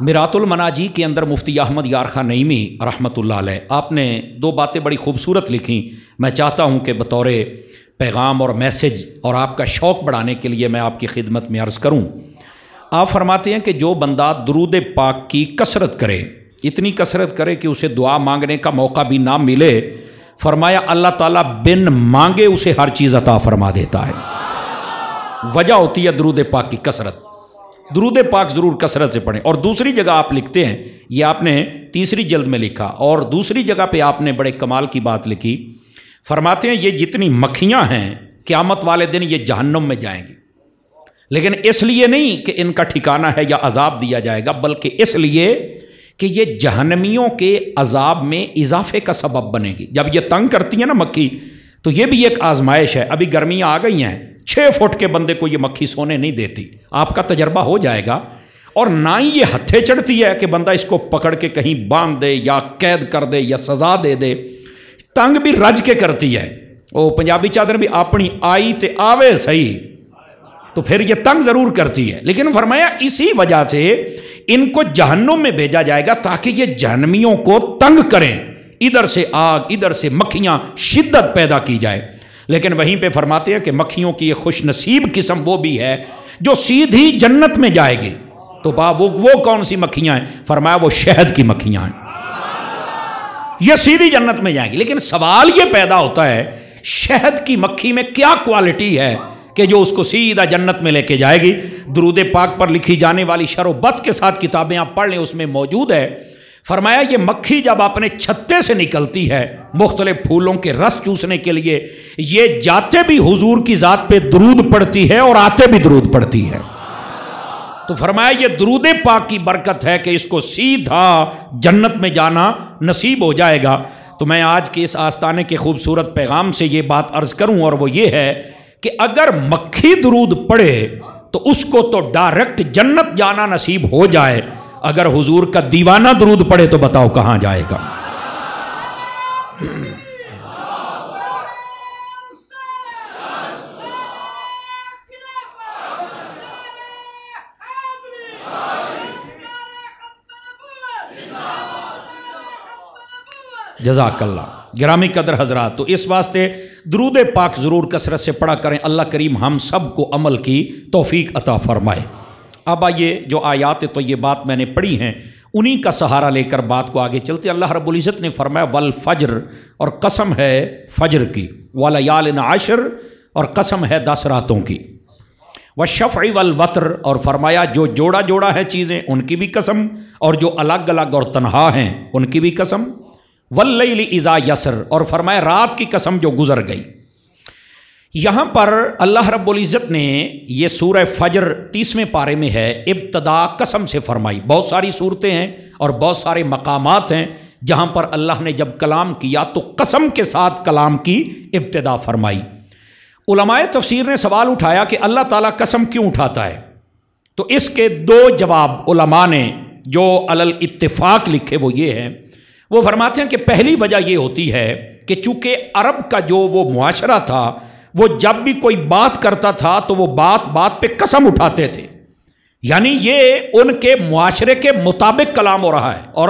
میرات المناجی کے اندر مفتی احمد یار خان نعیمی رحمۃ اللہ علیہ آپ نے دو باتیں بڑی خوبصورت لکھیں. میں چاہتا ہوں کہ بطور پیغام اور میسج اور آپ کا شوق بڑھانے کے لیے میں آپ کی خدمت میں عرض کروں. آپ فرماتے ہیں کہ جو بندہ درود پاک کی کثرت کرے، اتنی کثرت کرے کہ اسے دعا مانگنے کا موقع بھی نہ ملے، فرمایا اللہ تعالیٰ بن مانگے اسے ہر چیز عطا فرما دیتا ہے. وجہ ہوتی ہے درود پاک کی کثرت. درود پاک ضرور کثرت سے پڑھیں. اور دوسری جگہ آپ لکھتے ہیں، یہ آپ نے تیسری جلد میں لکھا، اور دوسری جگہ پہ آپ نے بڑے کمال کی بات لکھی. فرماتے ہیں یہ جتنی مکھیاں ہیں قیامت والے دن یہ جہنم میں جائیں گی، لیکن اس لیے نہیں کہ ان کا ٹھکانہ ہے یا عذاب دیا جائے گا، بلکہ اس لیے کہ یہ جہنمیوں کے عذاب میں اضافے کا سبب بنے گی. جب یہ تنگ کرتی ہے نا مکھی، تو یہ بھی ایک آزمائش ہے. ابھی گرمیاں آ گئی ہیں، 6 فٹ کے بندے کو یہ مکھی سونے نہیں دیتی، آپ کا تجربہ ہو جائے گا. اور نہ ہی یہ ہتھے چڑھتی ہے کہ بندہ اس کو پکڑ کے کہیں باندھ دے یا قید کر دے یا سزا دے دے. تنگ بھی رج کے کرتی ہے. وہ پنجابی چادر بھی اپنی آئی تے آوے صحیح، تو پھر یہ تنگ ضرور کرتی ہے. لیکن فرمایا اسی وجہ سے ان کو جہنم میں بھیجا جائے گا تاکہ یہ جہنمیوں کو تنگ کریں. ادھر سے آگ، ادھر سے مکھیاں، شدت پیدا کی جائے. لیکن وہیں پہ فرماتے ہیں کہ مکھیوں کی یہ خوش نصیب قسم وہ بھی ہے جو سیدھی جنت میں جائے گی. تو وہ کون سی مکھیاں ہیں؟ فرمایا وہ شہد کی مکھیاں ہیں، یہ سیدھی جنت میں جائیں گی. لیکن سوال یہ پیدا ہوتا ہے شہد کی مکھی میں کیا کوالٹی ہے کہ جو اس کو سیدھا جنت میں لے کے جائے گی؟ درود پاک پر لکھی جانے والی شرح و بس کے ساتھ کتابیں آپ پڑھ لیں، اس میں موجود ہے. فرمایا یہ مکھی جب اپنے چھتے سے نکلتی ہے مختلف پھولوں کے رس چوسنے کے لیے، یہ جاتے بھی حضور کی ذات پہ درود پڑھتی ہے اور آتے بھی درود پڑھتی ہے. تو فرمایا یہ درود پاک کی برکت ہے کہ اس کو سیدھا جنت میں جانا نصیب ہو جائے گا. تو میں آج کے اس آستانے کے خوبصورت پیغام سے یہ بات عرض کروں، اور وہ یہ ہے کہ اگر مکھی درود پڑھے تو اس کو تو ڈائریکٹ جنت جانا نصیب ہو جائے، اگر حضور کا دیوانہ درود پڑھے تو بتاؤ کہاں جائے گا؟ جزاک اللہ. گرامی قدر حضرات، تو اس واسطے درود پاک ضرور کثرت سے پڑھا کریں. اللہ کریم ہم سب کو عمل کی توفیق عطا فرمائے. اب آئیے جو آیات طیبات میں نے پڑھی ہیں انہی کا سہارا لے کر بات کو آگے چلتے. اللہ رب العزت نے فرمایا والفجر، اور قسم ہے فجر کی، ولیال عشر، اور قسم ہے 10 راتوں کی، والشفع والوتر، اور فرمایا جو جوڑا جوڑا ہے چیزیں ان کی بھی قسم، اور جو الگ الگ اور تنہا ہیں ان کی بھی قسم، واللیل اذا یسر، اور فرمایا رات کی قسم جو گزر گئی. یہاں پر اللہ رب العزت نے یہ سورہ فجر 30ویں پارے میں ہے، ابتدا قسم سے فرمائی. بہت ساری صورتیں ہیں اور بہت سارے مقامات ہیں جہاں پر اللہ نے جب کلام کیا تو قسم کے ساتھ کلام کی ابتدا فرمائی. علماء تفسیر نے سوال اٹھایا کہ اللہ تعالیٰ قسم کیوں اٹھاتا ہے؟ تو اس کے 2 جواب علماء نے جو علل اتفاق لکھے وہ یہ ہیں. وہ فرماتے ہیں کہ پہلی وجہ یہ ہوتی ہے کہ چونکہ عرب کا جو وہ معاشرہ تھا، وہ جب بھی کوئی بات کرتا تھا تو وہ بات پہ قسم اٹھاتے تھے. یعنی یہ ان کے معاشرے کے مطابق کلام ہو رہا ہے، اور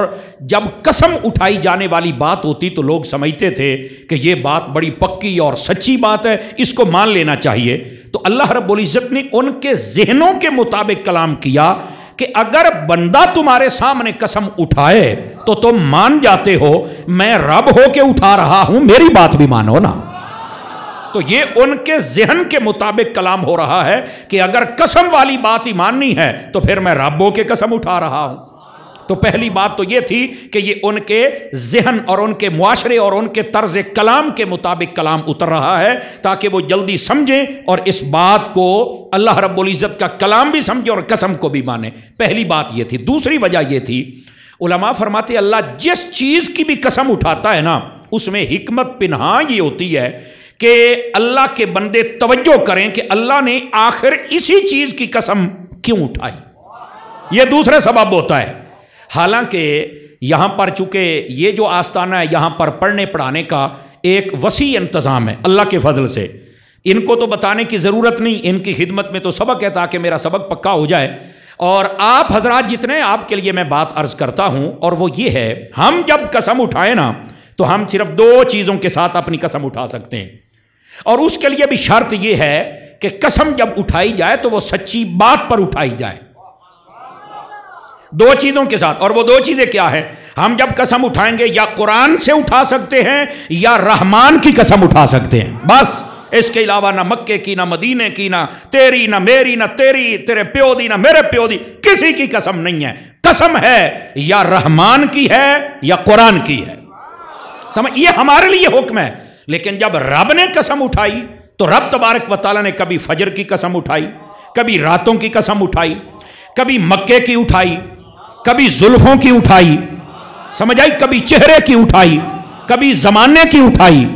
جب قسم اٹھائی جانے والی بات ہوتی تو لوگ سمجھتے تھے کہ یہ بات بڑی پکی اور سچی بات ہے، اس کو مان لینا چاہیے. تو اللہ رب العزت نے ان کے ذہنوں کے مطابق کلام کیا کہ اگر بندہ تمہارے سامنے قسم اٹھائے تو تم مان جاتے ہو میں رب ہو کے اٹھا رہا ہوں، میری بات بھی مانو نا. تو یہ ان کے ذہن کے مطابق کلام ہو رہا ہے کہ اگر قسم والی بات ہی ماننی ہے تو پھر میں رب ہو کے قسم اٹھا رہا ہوں. تو پہلی بات تو یہ تھی کہ یہ ان کے ذہن اور ان کے معاشرے اور ان کے طرز کلام کے مطابق کلام اتر رہا ہے تاکہ وہ جلدی سمجھیں اور اس بات کو اللہ رب العزت کا کلام بھی سمجھیں اور قسم کو بھی مانیں. پہلی بات یہ تھی. دوسری وجہ یہ تھی، علماء فرماتے اللہ جس چیز کی بھی قسم اٹھاتا ہے نا اس میں حکمت پنہاں یہ ہوتی ہے کہ اللہ کے بندے توجہ کریں کہ اللہ نے آخر اسی چیز کی قسم کیوں اٹھائی. یہ دوسرا سبب ہوتا ہے. حالانکہ یہاں پر چونکہ یہ جو آستانہ ہے یہاں پر پڑھنے پڑھانے کا ایک وسیع انتظام ہے اللہ کے فضل سے. ان کو تو بتانے کی ضرورت نہیں، ان کی خدمت میں تو سبق ہے تاکہ میرا سبق پکا ہو جائے. اور آپ حضرات جتنے، آپ کے لیے میں بات عرض کرتا ہوں، اور وہ یہ ہے، ہم جب قسم اٹھائیں نا تو ہم صرف دو چیزوں کے ساتھ اپنی قسم اٹھا سکتے ہیں، اور اس کے لیے بھی شرط یہ ہے کہ قسم جب اٹھائی جائے تو وہ سچی بات پر اٹھائی جائے، دو چیزوں کے ساتھ۔ اور وہ دو چیزیں کیا ہیں؟ ہم جب قسم اٹھائیں گے یا قرآن سے اٹھا سکتے ہیں یا رحمان کی قسم اٹھا سکتے ہیں، بس اس کے علاوہ نہ مکے کی، نہ مدینے کی، نہ تیری، نہ میری، نہ تیری، تیرے پیو دی، نہ میرے پیو دی، کسی کی قسم نہیں ہے۔ قسم ہے یا رحمان کی ہے یا قرآن کی ہے، سمجھ، یہ ہمارے لیے حکم ہے۔ لیکن جب رب نے قسم اٹھائی تو رب تبارک و تعالیٰ نے کبھی فجر کی قسم اٹھائی، کبھی راتوں کی قسم اٹھائی، کبھی مکے کی اٹھائی، کبھی زلفوں کی اٹھائی، سمجھ آئی، کبھی چہرے کی اٹھائی، کبھی زمانے کی اٹھائی۔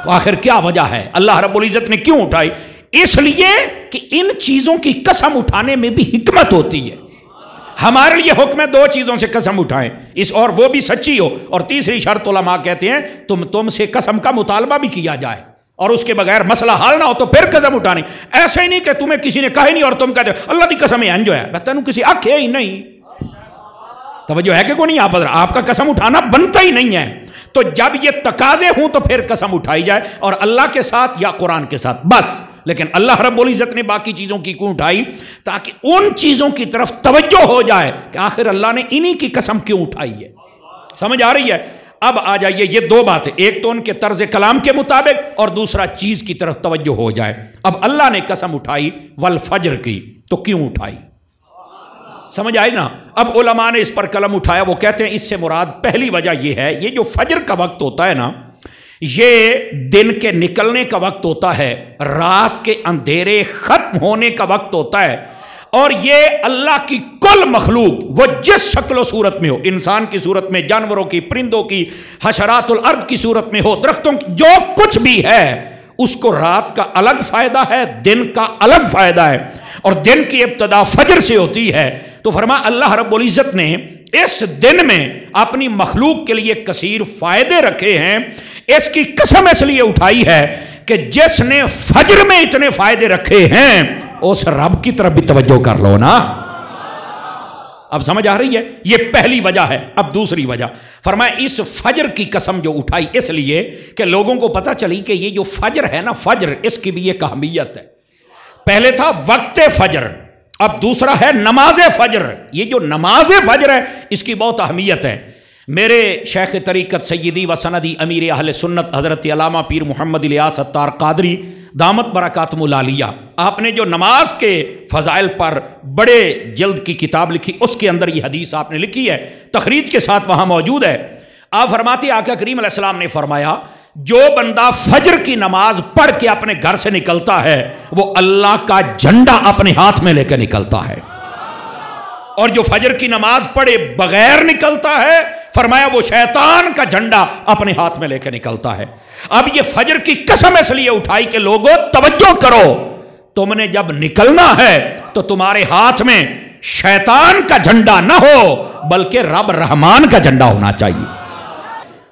تو آخر کیا وجہ ہے اللہ رب العزت نے کیوں اٹھائی؟ اس لیے کہ ان چیزوں کی قسم اٹھانے میں بھی حکمت ہوتی ہے۔ ہمارے لیے حکم ہے دو چیزوں سے قسم اٹھائیں، اس اور وہ بھی سچی ہو، اور تیسری شرط علماء کہتے ہیں تم سے قسم کا مطالبہ بھی کیا جائے، اور اس کے بغیر مسئلہ حل نہ ہو تو پھر قسم اٹھانی۔ ایسے ہی نہیں کہ تمہیں کسی نے کہا ہی نہیں اور تم کہتے اللہ دی قسم ہے جو ہے، تینوں کسی حق ہے ہی نہیں، توجہ ہے کہ کوئی نہیں؟ آپ کا قسم اٹھانا بنتا ہی نہیں ہے۔ تو جب یہ تقاضے ہوں تو پھر قسم اٹھائی جائے، اور اللہ کے ساتھ یا قرآن کے ساتھ، بس۔ لیکن اللہ رب العزت نے باقی چیزوں کی کیوں اٹھائی؟ تاکہ ان چیزوں کی طرف توجہ ہو جائے کہ آخر اللہ نے انہی کی قسم کیوں اٹھائی ہے، سمجھ آ رہی ہے؟ اب آ جائیے، یہ دو باتیں، ایک تو ان کے طرز کلام کے مطابق، اور دوسرا چیز کی طرف توجہ ہو جائے۔ اب اللہ نے قسم اٹھائی والفجر کی، تو کیوں اٹھائی؟ سمجھ آئی نا؟ اب علماء نے اس پر قلم اٹھایا، وہ کہتے ہیں اس سے مراد پہلی وجہ یہ ہے، یہ جو فجر کا وقت ہوتا ہے نا، یہ دن کے نکلنے کا وقت ہوتا ہے، رات کے اندھیرے ختم ہونے کا وقت ہوتا ہے، اور یہ اللہ کی کل مخلوق وہ جس شکل و صورت میں ہو، انسان کی صورت میں، جانوروں کی، پرندوں کی، حشرات الارض کی صورت میں ہو، درختوں کی، جو کچھ بھی ہے، اس کو رات کا الگ فائدہ ہے، دن کا الگ فائدہ ہے، اور دن کی ابتدا فجر سے ہوتی ہے۔ تو فرمایا اللہ رب العزت نے اس دن میں اپنی مخلوق کے لیے کثیر فائدے رکھے ہیں، اس کی قسم اس لیے اٹھائی ہے کہ جس نے فجر میں اتنے فائدے رکھے ہیں اس رب کی طرف بھی توجہ کر لو نا۔ اب سمجھ آ رہی ہے؟ یہ پہلی وجہ ہے۔ اب دوسری وجہ فرمایا اس فجر کی قسم جو اٹھائی اس لیے کہ لوگوں کو پتہ چلی کہ یہ جو فجر ہے نا، فجر، اس کی بھی ایک اہمیت ہے۔ پہلے تھا وقت فجر، اب دوسرا ہے نماز فجر۔ یہ جو نماز فجر ہے اس کی بہت اہمیت ہے۔ میرے شیخ طریقت سیدی و سندی امیر اہل سنت حضرت علامہ پیر محمد الیاس اتار قادری دامت برکاتہم العالیہ، آپ نے جو نماز کے فضائل پر بڑے جلد کی کتاب لکھی، اس کے اندر یہ حدیث آپ نے لکھی ہے، تخریج کے ساتھ وہاں موجود ہے۔ آپ فرماتے آقا کریم علیہ السلام نے فرمایا جو بندہ فجر کی نماز پڑھ کے اپنے گھر سے نکلتا ہے وہ اللہ کا جھنڈا اپنے ہاتھ میں لے کے نکلتا ہے، اور جو فجر کی نماز پڑھے بغیر نکلتا ہے فرمایا وہ شیطان کا جھنڈا اپنے ہاتھ میں لے کے نکلتا ہے۔ اب یہ فجر کی قسم اس لیے اٹھائی کہ لوگوں توجہ کرو، تم نے جب نکلنا ہے تو تمہارے ہاتھ میں شیطان کا جھنڈا نہ ہو بلکہ رب رحمان کا جھنڈا ہونا چاہیے۔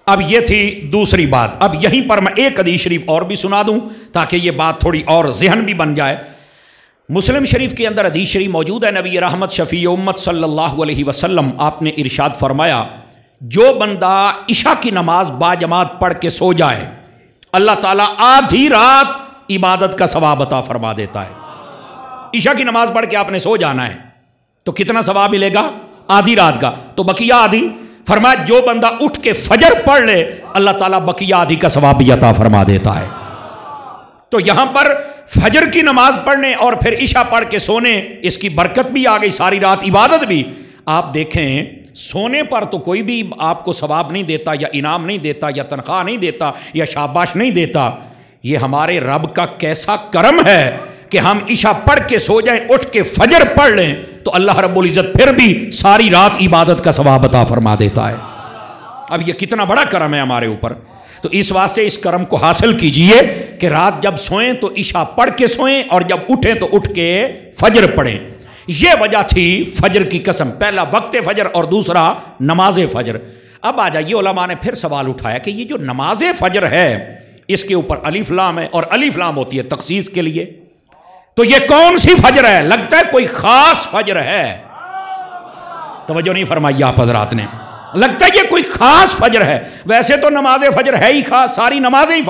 اب یہ تھی دوسری بات۔ اب یہیں پر میں ایک حدیث شریف اور بھی سنا دوں تاکہ یہ بات تھوڑی اور ذہن بھی بن جائے۔ مسلم شریف کے اندر حدیث شریف موجود ہے، نبی رحمت شفیع امت صلی اللہ علیہ وسلم آپ نے ارشاد فرمایا جو بندہ عشاء کی نماز باجماعت پڑھ کے سو جائے اللہ تعالیٰ آدھی رات عبادت کا ثواب عطا فرما دیتا ہے۔ عشاء کی نماز پڑھ کے آپ نے سو جانا ہے تو کتنا ثواب ملے گا؟ آدھی رات کا، تو بقیہ آدھی فرمایا جو بندہ اٹھ کے فجر پڑھ لے اللہ تعالیٰ بقیہ آدھی کا ثواب بھی عطا فرما دیتا ہے۔ تو یہاں پر فجر کی نماز پڑھنے اور پھر عشاء پڑھ کے سونے، اس کی برکت بھی آ گئی، ساری رات عبادت بھی۔ آپ دیکھیں سونے پر تو کوئی بھی آپ کو ثواب نہیں دیتا یا انعام نہیں دیتا یا تنخواہ نہیں دیتا یا شاباش نہیں دیتا، یہ ہمارے رب کا کیسا کرم ہے کہ ہم عشاء پڑھ کے سو جائیں، اٹھ کے فجر پڑھ لیں تو اللہ رب العزت پھر بھی ساری رات عبادت کا ثواب عطا فرما دیتا ہے۔ اب یہ کتنا بڑا کرم ہے ہمارے اوپر، تو اس واسطے اس کرم کو حاصل کیجئے کہ رات جب سوئیں تو عشاء پڑھ کے سوئیں اور جب اٹھیں تو اٹھ کے فجر پڑھیں۔ یہ وجہ تھی فجر کی قسم، پہلا وقت فجر اور دوسرا نماز فجر۔ اب آ جائیے علماء نے پھر سوال اٹھایا کہ یہ جو نماز فجر ہے اس کے اوپر الف لام ہے، اور الف لام ہوتی ہے تخصیص کے لیے، تو یہ کون سی فجر ہے؟ لگتا ہے کوئی خاص فجر ہے، توجہ نہیں فرمائی آپ حضرات نے. لگتا ہے یہ کوئی خاص فجر ہے. ویسے تو نماز فجر ہے ہی خاص, ساری نمازیں ہی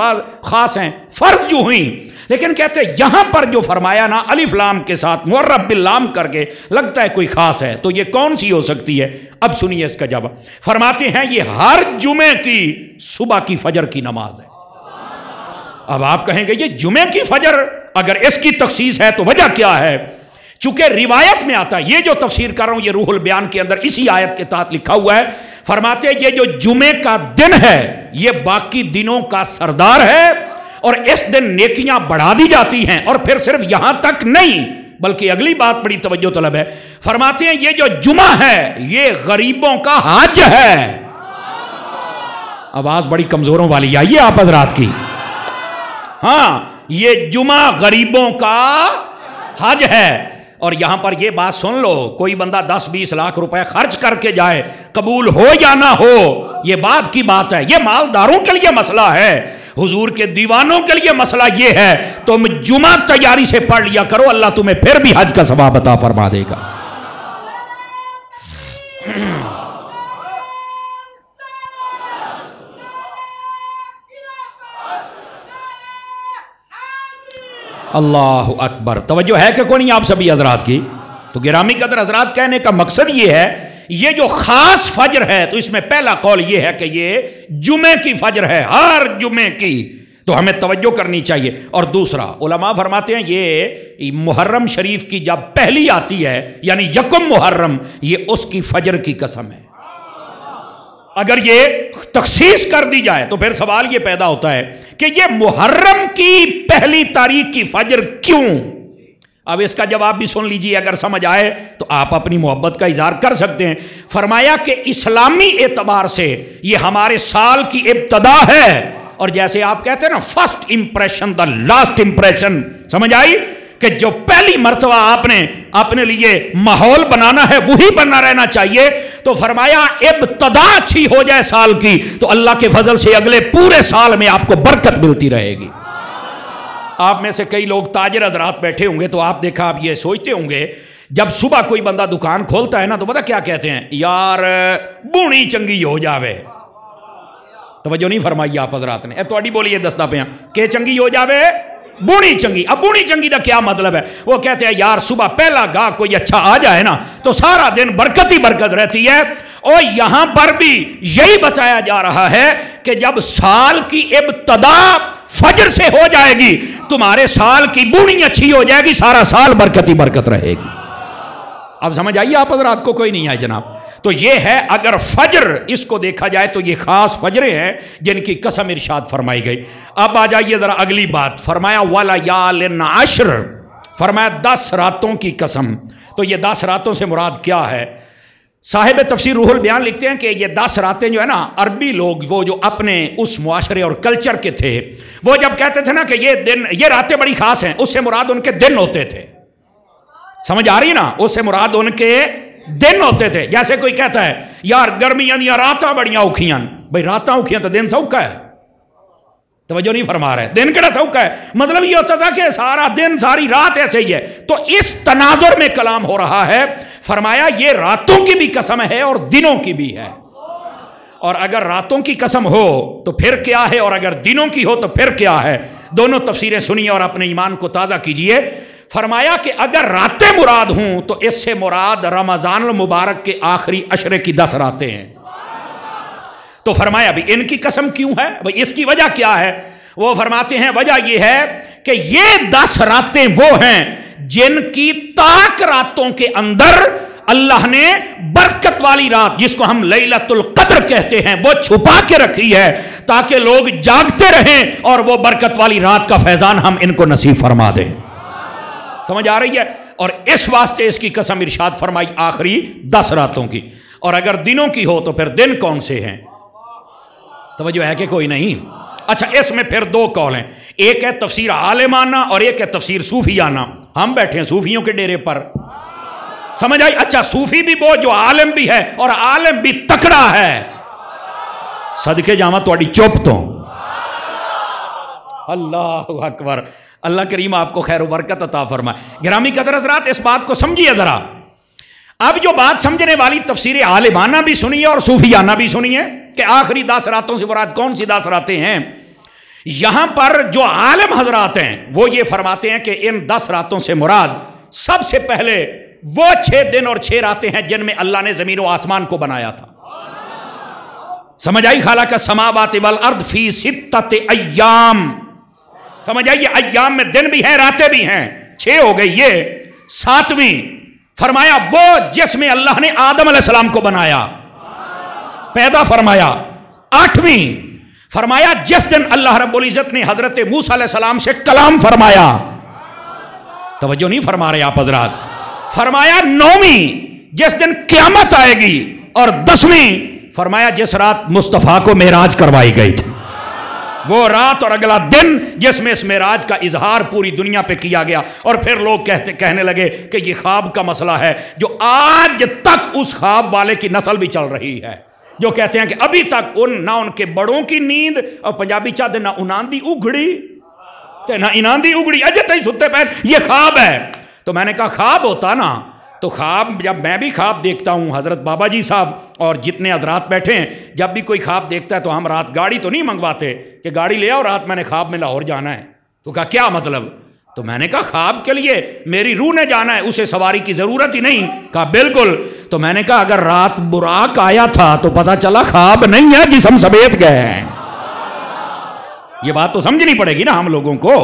خاص ہیں, فرض جو ہوئیں, لیکن کہتے ہیں یہاں پر جو فرمایا نا الف لام کے ساتھ معرب باللام کر کے, لگتا ہے کوئی خاص ہے. تو یہ کون سی ہو سکتی ہے؟ اب سنیے اس کا جواب. فرماتے ہیں یہ ہر جمعے کی صبح کی فجر کی نماز ہے. اب آپ کہیں گے یہ جمعے کی فجر اگر اس کی تخصیص ہے تو وجہ کیا ہے؟ چونکہ روایت میں آتا ہے, یہ جو تفسیر کر رہا ہوں یہ روح البیان کے اندر اسی آیت کے تحت لکھا ہوا ہے. فرماتے ہیں یہ جو جمعے کا دن ہے یہ باقی دنوں کا سردار ہے, اور اس دن نیکیاں بڑھا دی جاتی ہیں. اور پھر صرف یہاں تک نہیں بلکہ اگلی بات بڑی توجہ طلب ہے. فرماتے ہیں یہ جو جمعہ ہے یہ غریبوں کا حج ہے. آواز بڑی کمزوروں والی آئیے آپ حضرات کی. ہاں, یہ جمعہ غریبوں کا حج ہے. اور یہاں پر یہ بات سن لو, کوئی بندہ 10-20 لاکھ روپے خرچ کر کے جائے, قبول ہو یا نہ ہو یہ بات کی بات ہے. یہ مالداروں کے لیے مسئلہ ہے, حضور کے دیوانوں کے لیے مسئلہ یہ ہے. تم جمعہ تیاری سے پڑھ لیا کرو, اللہ تمہیں پھر بھی حج کا ثواب عطا فرما دے گا. اللہ اکبر. توجہ ہے کہ کوئی نہیں آپ سبھی حضرات کی؟ تو گرامی قدر حضرات, کہنے کا مقصد یہ ہے یہ جو خاص فجر ہے تو اس میں پہلا قول یہ ہے کہ یہ جمعے کی فجر ہے, ہر جمعے کی. تو ہمیں توجہ کرنی چاہیے. اور دوسرا, علماء فرماتے ہیں یہ محرم شریف کی جب پہلی آتی ہے یعنی یکم محرم, یہ اس کی فجر کی قسم ہے. اگر یہ تخصیص کر دی جائے تو پھر سوال یہ پیدا ہوتا ہے کہ یہ محرم کی پہلی تاریخ کی فجر کیوں؟ اب اس کا جواب بھی سن لیجئے, اگر سمجھ آئے تو آپ اپنی محبت کا اظہار کر سکتے ہیں. فرمایا کہ اسلامی اعتبار سے یہ ہمارے سال کی ابتدا ہے, اور جیسے آپ کہتے ہیں نا first impression the last impression, سمجھ آئی کہ جو پہلی مرتبہ آپ نے اپنے لیے ماحول بنانا ہے وہی بننا رہنا چاہیے. تو فرمایا ابتدا اچھی ہو جائے سال کی تو اللہ کے فضل سے اگلے پورے سال میں آپ کو برکت ملتی رہے گی. آپ میں سے کئی لوگ تاجر حضرات بیٹھے ہوں گے تو آپ دیکھا آپ یہ سوچتے ہوں گے جب صبح کوئی بندہ دکان کھولتا ہے نا تو پتہ کیا کہتے ہیں, یار بونی چنگی ہو جاوے. توجہ نہیں فرمائی آپ حضرات نے, تھوڑی بولیے دستا پہ کہ چنگی ہو جاوے بونی چنگی. اب بونی چنگی دا کیا مطلب ہے؟ وہ کہتے ہیں یار صبح پہلا گاہ کوئی اچھا آ جائے نا تو سارا دن برکت ہی برکت رہتی ہے. اور یہاں پر بھی یہی بتایا جا رہا ہے کہ جب سال کی ابتدا فجر سے ہو جائے گی تمہارے سال کی بونی اچھی ہو جائے گی, سارا سال برکت ہی برکت رہے گی. اب سمجھ آئیے آپ حضرات کو؟ کوئی نہیں آئے جناب. تو یہ ہے اگر فجر اس کو دیکھا جائے تو یہ خاص فجریں ہیں جن کی قسم ارشاد فرمائی گئی. اب آ جائیے ذرا اگلی بات. فرمایا وَلَيَالٍ عَشْرٍ, فرمایا 10 راتوں کی قسم. تو یہ 10 راتوں سے مراد کیا ہے؟ صاحب تفسیر روح البیان لکھتے ہیں کہ یہ 10 راتیں جو ہے نا, عربی لوگ وہ جو اپنے اس معاشرے اور کلچر کے تھے وہ جب کہتے تھے نا کہ یہ دن یہ راتیں بڑی خاص ہیں, اس سے مراد ان کے دن ہوتے تھے. سمجھ آ رہی نا؟ اس سے مراد ان کے دن ہوتے تھے. جیسے کوئی کہتا ہے یار گرمیاں دیا راتاں بڑیاں اوکھیاں, بھئی راتاں اوکھیاں تو دن سوکھا ہے. توجہ نہیں فرما رہے, دن کیڑا سوکھا ہے؟ مطلب یہ ہوتا تھا کہ سارا دن ساری رات ایسے ہی ہے. تو اس تناظر میں کلام ہو رہا ہے. فرمایا یہ راتوں کی بھی قسم ہے اور دنوں کی بھی ہے. اور اگر راتوں کی قسم ہو تو پھر کیا ہے, اور اگر دنوں کی ہو تو پھر کیا ہے؟ دونوں تفسیریں سنیے اور اپنے ایمان کو تازہ کیجئے. فرمایا کہ اگر راتیں مراد ہوں تو اس سے مراد رمضان المبارک کے آخری عشرے کی 10 راتیں ہیں. تو فرمایا بھی ان کی قسم کیوں ہے بھئی, اس کی وجہ کیا ہے؟ وہ فرماتے ہیں وجہ یہ ہے کہ یہ 10 راتیں وہ ہیں جن کی تاک راتوں کے اندر اللہ نے برکت والی رات جس کو ہم لیلۃ القدر کہتے ہیں وہ چھپا کے رکھی ہے تاکہ لوگ جاگتے رہیں اور وہ برکت والی رات کا فیضان ہم ان کو نصیب فرما دیں. سمجھ آ رہی ہے؟ اور اس واسطے اس کی قسم ارشاد فرمائی آخری 10 راتوں کی. اور اگر دنوں کی ہو تو پھر دن کون سے ہیں؟ توجہ ہے کہ کوئی نہیں؟ اچھا, اس میں پھر 2 قول ہیں. ایک ہے تفسیر عالمانہ اور ایک ہے تفسیر صوفیانہ. ہم بیٹھے ہیں صوفیوں کے ڈیرے پر. سمجھ آئی؟ اچھا, صوفی بھی وہ جو عالم بھی ہے اور عالم بھی تکڑا ہے. صدقے جاواں تہاڈی چپ تو. اللہ اکبر. اللہ کریم آپ کو خیر و برکت عطا فرمائے. گرامی قدر حضرات اس بات کو سمجھیے ذرا. اب جو بات سمجھنے والی تفسیر عالمانہ بھی سنیے اور صوفیانہ بھی سنیے کہ آخری 10 راتوں سے مراد کون سی 10 راتیں ہیں. یہاں پر جو عالم حضرات ہیں وہ یہ فرماتے ہیں کہ ان 10 راتوں سے مراد سب سے پہلے وہ 6 دن اور 6 راتیں ہیں جن میں اللہ نے زمین و آسمان کو بنایا تھا. سمجھ آئی؟ خلق السماوات والارض فی 6 ایام. سمجھ آئی؟ یہ ایام میں دن بھی ہیں راتیں بھی ہیں. 6 ہو گئی. یہ 7ویں فرمایا وہ جس میں اللہ نے آدم علیہ السلام کو بنایا پیدا فرمایا. 8ویں فرمایا جس دن اللہ رب العزت نے حضرت موسیٰ علیہ السلام سے کلام فرمایا. توجہ نہیں فرما رہے آپ حضرات. فرمایا 9ویں جس دن قیامت آئے گی. اور 10ویں فرمایا جس رات مصطفیٰ کو معراج کروائی گئی تھی. وہ رات اور اگلا دن جس میں اس معراج کا اظہار پوری دنیا پہ کیا گیا. اور پھر لوگ کہنے لگے کہ یہ خواب کا مسئلہ ہے جو آج تک اس خواب والے کی نسل بھی چل رہی ہے جو کہتے ہیں کہ ابھی تک نہ ان کے بڑوں کی نیند اور پنجابی چاہتے نہ اناندی اگڑی نہ اناندی اگڑی اجے تھی ستے پیر یہ خواب ہے. تو میں نے کہا خواب ہوتا نا تو خواب جب میں بھی خواب دیکھتا ہوں حضرت بابا جی صاحب اور جتنے حضرات بیٹھے ہیں جب بھی کوئی خواب دیکھتا ہے تو ہم رات گاڑی تو نہیں منگواتے کہ گاڑی لے آؤ رات میں نے خواب میں لاہور جانا ہے. تو کہا کیا مطلب؟ تو میں نے کہا خواب کے لیے میری روح نے جانا ہے اسے سواری کی ضرورت ہی نہیں. کہا بالکل. تو میں نے کہا اگر رات براق آیا تھا تو پتا چلا خواب نہیں ہے جسم سمیت گئے ہیں. یہ بات تو سمجھنی پڑے گی نا ہم لوگوں کو.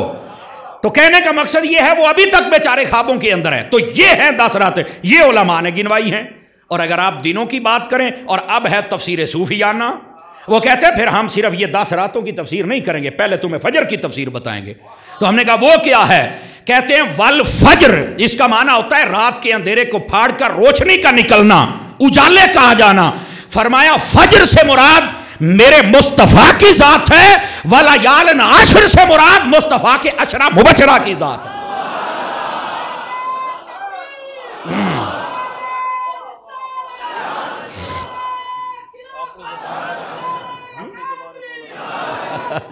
تو کہنے کا مقصد یہ ہے وہ ابھی تک بیچارے خوابوں کے اندر ہے. تو یہ ہیں 10 راتیں یہ علماء نے گنوائی ہیں. اور اگر آپ دنوں کی بات کریں اور اب ہے تفسیر صوفیانہ وہ کہتے ہیں پھر ہم صرف یہ 10 راتوں کی تفسیر نہیں کریں گے پہلے تمہیں فجر کی تفسیر بتائیں گے. تو ہم نے کہا وہ کیا ہے؟ کہتے ہیں والفجر اس کا معنی ہوتا ہے رات کے اندھیرے کو پھاڑ کر روشنی کا نکلنا اجالے کا آ جانا. فرمایا فجر سے مراد میرے مصطفیٰ کی ذات ہے. وَلَيَالٍ عَشْرٍ سے مراد مصطفیٰ کے عشرہ مبشرہ کی ذات ہے.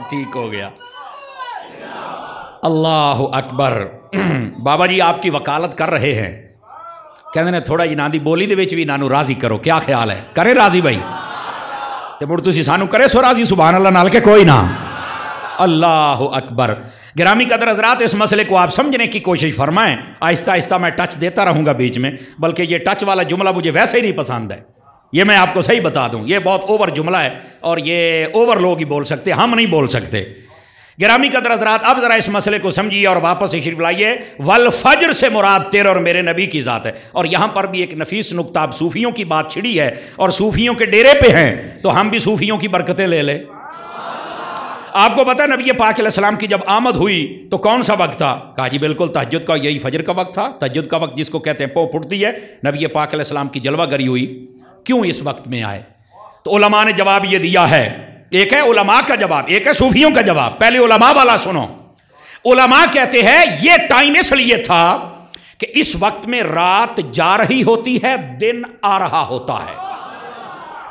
ٹھیک ہو گیا. اللہ اکبر. بابا جی آپ کی وکالت کر رہے ہیں کہنے نے تھوڑا جی ناندی بولی دے وچ بھی نانو راضی کرو. کیا خیال ہے؟ کرے راضی بھائی تے مڑ تسی سانو کرے سو راضی سبحان اللہ نال کے کوئی نہ. اللہ اکبر. گرامی قدر حضرات اس مسئلے کو آپ سمجھنے کی کوشش فرمائیں. آہستہ آہستہ میں ٹچ دیتا رہوں گا بیچ میں بلکہ یہ ٹچ والا جملہ مجھے ویسے ہی نہیں پسند ہے. یہ میں آپ کو صحیح بتا دوں یہ بہت اوور جملہ ہے اور یہ اوور لوگ ہی بول سکتے ہم نہیں بول سکتے. گرامی قدر حضرات اب ذرا اس مسئلے کو سمجھیے اور واپس سے شریف لائیے. والفجر سے مراد تیرے اور میرے نبی کی ذات ہے. اور یہاں پر بھی ایک نفیس نقطہ اب صوفیوں کی بات چھڑی ہے اور صوفیوں کے ڈیرے پہ ہیں تو ہم بھی صوفیوں کی برکتیں لے لیں. آپ کو پتا نبی پاک علیہ السلام کی جب آمد ہوئی تو کون سا وقت تھا؟ کہا جی بالکل تہجد کا یہی فجر کا وقت تھا. تہجد کا وقت جس کو کہتے ہیں پو پھٹتی ہے. نبی پاک علیہ السلام کی جلوہ گری ہوئی کیوں اس وقت میں آئے؟ تو علماء نے جواب یہ دیا ہے. ایک ہے علماء کا جواب ایک ہے صوفیوں کا جواب. پہلے علماء والا سنو. علماء کہتے ہیں یہ ٹائم اس لیے تھا کہ اس وقت میں رات جا رہی ہوتی ہے دن آ رہا ہوتا ہے.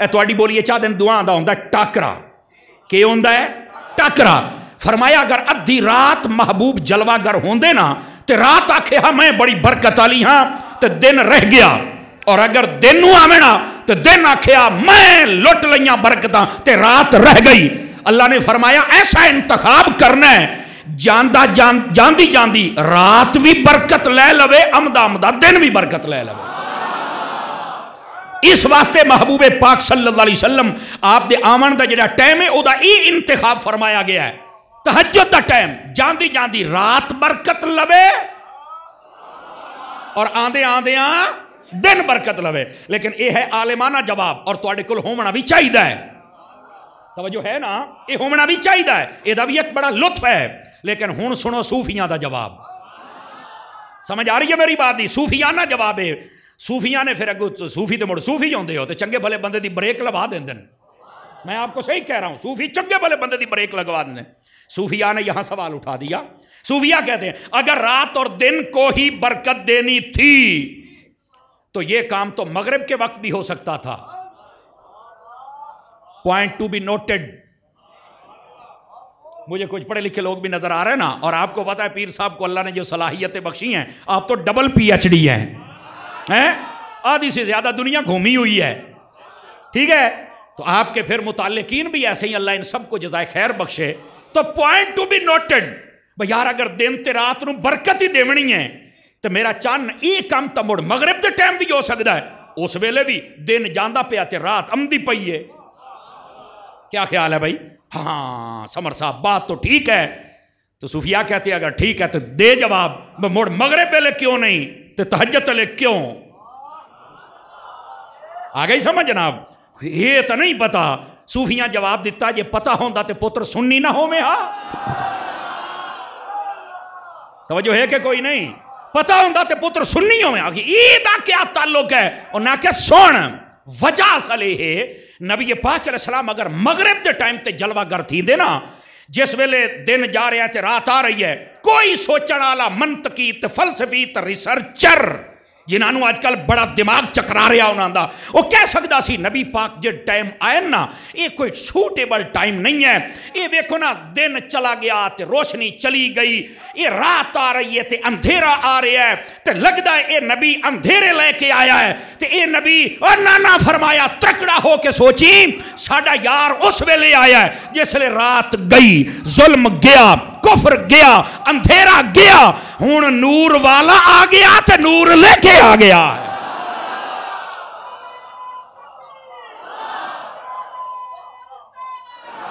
اے تواڈی بولیے چاہ دن دعا دا ہوندا ٹاکرا کی ہوندا ہے ٹاکرا. فرمایا اگر ادھی رات محبوب جلوہ گر ہوندے نا تے رات آکھے ہاں میں بڑی برکت والی ہاں تے دن رہ گیا. اور اگر دن نو آوے نا تو دن آکھیا میں لٹ لیاں برکتاں تے رات رہ گئی. اللہ نے فرمایا ایسا انتخاب کرنا ہے جاندی جاندی رات بھی برکت لے لوے امدہ دن بھی برکت لے لوے. اس واسطے محبوب پاک صلی اللہ علیہ وسلم آپ دے آمن دا جڑا ٹائم ہے او دا ای انتخاب فرمایا گیا ہے. تہجد دا ٹائم جاندی جاندی رات برکت لوے اور آندے آندے دن برکت لوے. لیکن یہ ہے عالمانہ جواب اور تواڈے کول ہونا بھی چاہیے ہے. توجہ ہے نا یہ ہونا بھی چاہیے ہے. یہ بھی ایک بڑا لطف ہے. لیکن ہن سنو صوفیاں دا جواب. سمجھ آ رہی ہے میری بات؟ دی صوفیانہ جواب ہے. صوفیاں نے پھر اگو صوفی تے مڑ صوفی ہوندے ہو تے چنگے بھلے بندے دی بریک لگوا دیندے. میں آپ کو صحیح کہہ رہا ہوں صوفی چنگے بھلے بندے دی بریک لگوا دیندے. صوفیاء نے یہاں سوال اٹھا دیا. صوفیاء کہتے ہیں اگر رات اور دن کو ہی برکت دینی تھی تو یہ کام تو مغرب کے وقت بھی ہو سکتا تھا. Point to be noted. مجھے کچھ پڑھے لکھے لوگ بھی نظر آ رہے ہیں نا اور آپ کو پتا ہے پیر صاحب کو اللہ نے جو صلاحیتیں بخشی ہیں آپ تو ڈبل پی ایچ ڈی ہیں. آدھی سے زیادہ دنیا گھومی ہوئی ہے، ٹھیک ہے؟ تو آپ کے پھر متعلقین بھی ایسے ہی، اللہ ان سب کو جزائے خیر بخشے۔ تو پوائنٹ ٹو بی نوٹڈ بھئی یار اگر دن تے رات نو برکت ہی دیونی ہے تو میرا چان ایک کام تا مڑ مغرب دے ٹائم بھی ہو سکتا ہے، اس ویلے بھی دن جاندہ پہ آتے رات امدی پئی ہے۔ کیا خیال ہے بھائی؟ ہاں سمر صاحب بات تو ٹھیک ہے۔ تو صوفیاء کہتے ہیں اگر ٹھیک ہے تو دے جواب، مڑ مغرب ویلے کیوں نہیں تو تہجد ویلے کیوں؟ آگئی سمجھ جناب؟ یہ تو نہیں پتا۔ صوفیاں جواب دیتا یہ پتا ہوندہ تے پتر سننی نہ ہو میں، ہاں توجہ ہے کہ کوئی نہیں؟ پتا ہوندہ تے پتر سننی ہو میں، ایدہ کیا تعلق ہے؟ اور نہ کہ سن وجہ صلی ہے نبی پاک علیہ السلام اگر مغرب دے ٹائم تے جلوہ گر تھی دے نا، جس ویلے دن جا رہے ہیں تے رات آ رہی ہے، کوئی سوچن آلا منطقی تے فلسفی تے ریسرچر جنہوں آج کل بڑا دماغ چکرا رہا انہوں دا، وہ کہہ سکتا سی نبی پاک جے ٹائم آئے نا یہ کوئی سوٹیبل ٹائم نہیں ہے، یہ ویکھو نا دن چلا گیا تے روشنی چلی گئی، یہ رات آ رہی ہے تے اندھیرا آ رہا ہے، تے لگدا ہے اے نبی اندھیرے لے کے آیا ہے، تے اے نبی اور نانا فرمایا تکڑا ہو کے سوچی ساڑا یار اس ویلے آیا ہے جس لئے رات گئی، ظلم گیا، کفر گیا، اندھیرا گیا، ہون نور والا آ گیا تے نور لے کے آ گیا ہے۔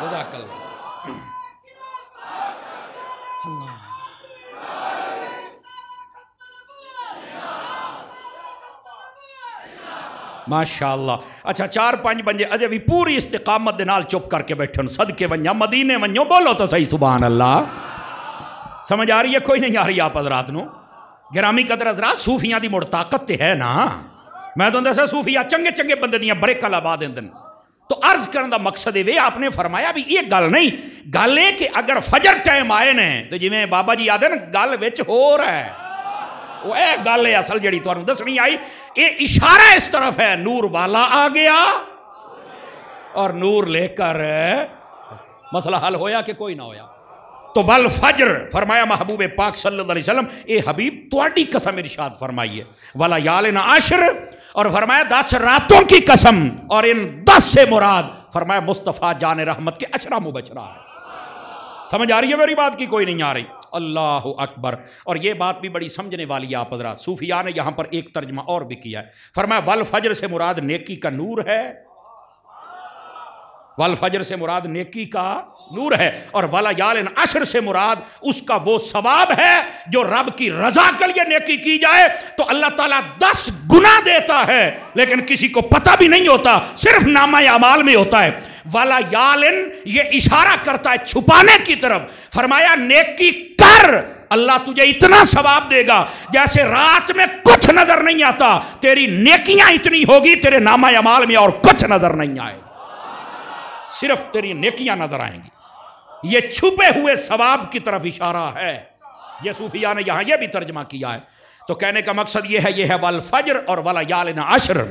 جزاک اللہ۔ ماشاءاللہ۔ اچھا 4-5 بنجے اجے بھی پوری استقامت دے نال چپ کر کے بیٹھن، صدقے ونجا مدینے ونجو، بولو تو صحیح سبحان اللہ۔ سمجھ آ رہی ہے کوئی نہیں آ رہی آپ حضرات نو؟ گرامی قدر حضرات صوفیاں دی مڑ طاقت تے ہے نا، میں تو اندر سے صوفیاں چنگے چنگے بندے دیاں بریکہ لبا دیندن۔ تو عرض کرن دا مقصد ہے آپ نے فرمایا بھی یہ گل نہیں، گل ہے کہ اگر فجر ٹائم آئے نے تو جی میں بابا جی یاد ہے نا گل وچ ہو رہا ہے، وہ اے گل ہے اصل جڑی تو دسنی آئی، یہ اشارہ اس طرف ہے نور والا آ گیا اور نور لے کر مسئلہ حل ہویا کہ کوئی نہ ہویا۔ تو والفجر فرمایا محبوب پاک صلی اللہ علیہ وسلم اے حبیب تواڈی قسم ارشاد فرمائیے، وَلَيَالٍ عَشْرٍ اور فرمایا 10 راتوں کی قسم، اور ان 10 سے مراد فرمایا مصطفیٰ جان رحمت کے 10 مبشرہ ہے۔ سمجھ آ رہی ہے میری بات کی کوئی نہیں آ رہی؟ اللہ اکبر۔ اور یہ بات بھی بڑی سمجھنے والی ہے آپ حضرات، صوفیاء نے یہاں پر ایک ترجمہ اور بھی کیا ہے، فرمایا والفجر سے مراد نیکی کا نور ہے، والفجر سے مراد نیکی کا نور ہے، اور وَلَيَالٍ عَشْرٍ سے مراد اس کا وہ ثواب ہے جو رب کی رضا کے لیے نیکی کی جائے تو اللہ تعالیٰ 10 گنا دیتا ہے، لیکن کسی کو پتہ بھی نہیں ہوتا، صرف نامہ اعمال میں ہوتا ہے۔ وَلَيَالٍ یہ اشارہ کرتا ہے چھپانے کی طرف، فرمایا نیکی کر اللہ تجھے اتنا ثواب دے گا جیسے رات میں کچھ نظر نہیں آتا، تیری نیکیاں اتنی ہوگی تیرے نامہ اعمال میں اور کچھ نظر نہیں آئے، صرف تیری نیکیاں نظر آئیں گی۔ یہ چھپے ہوئے ثواب کی طرف اشارہ ہے، یہ صوفیاء نے یہاں یہ بھی ترجمہ کیا ہے۔ تو کہنے کا مقصد یہ ہے والفجر اور وَلَيَالٍ عَشْرٍ۔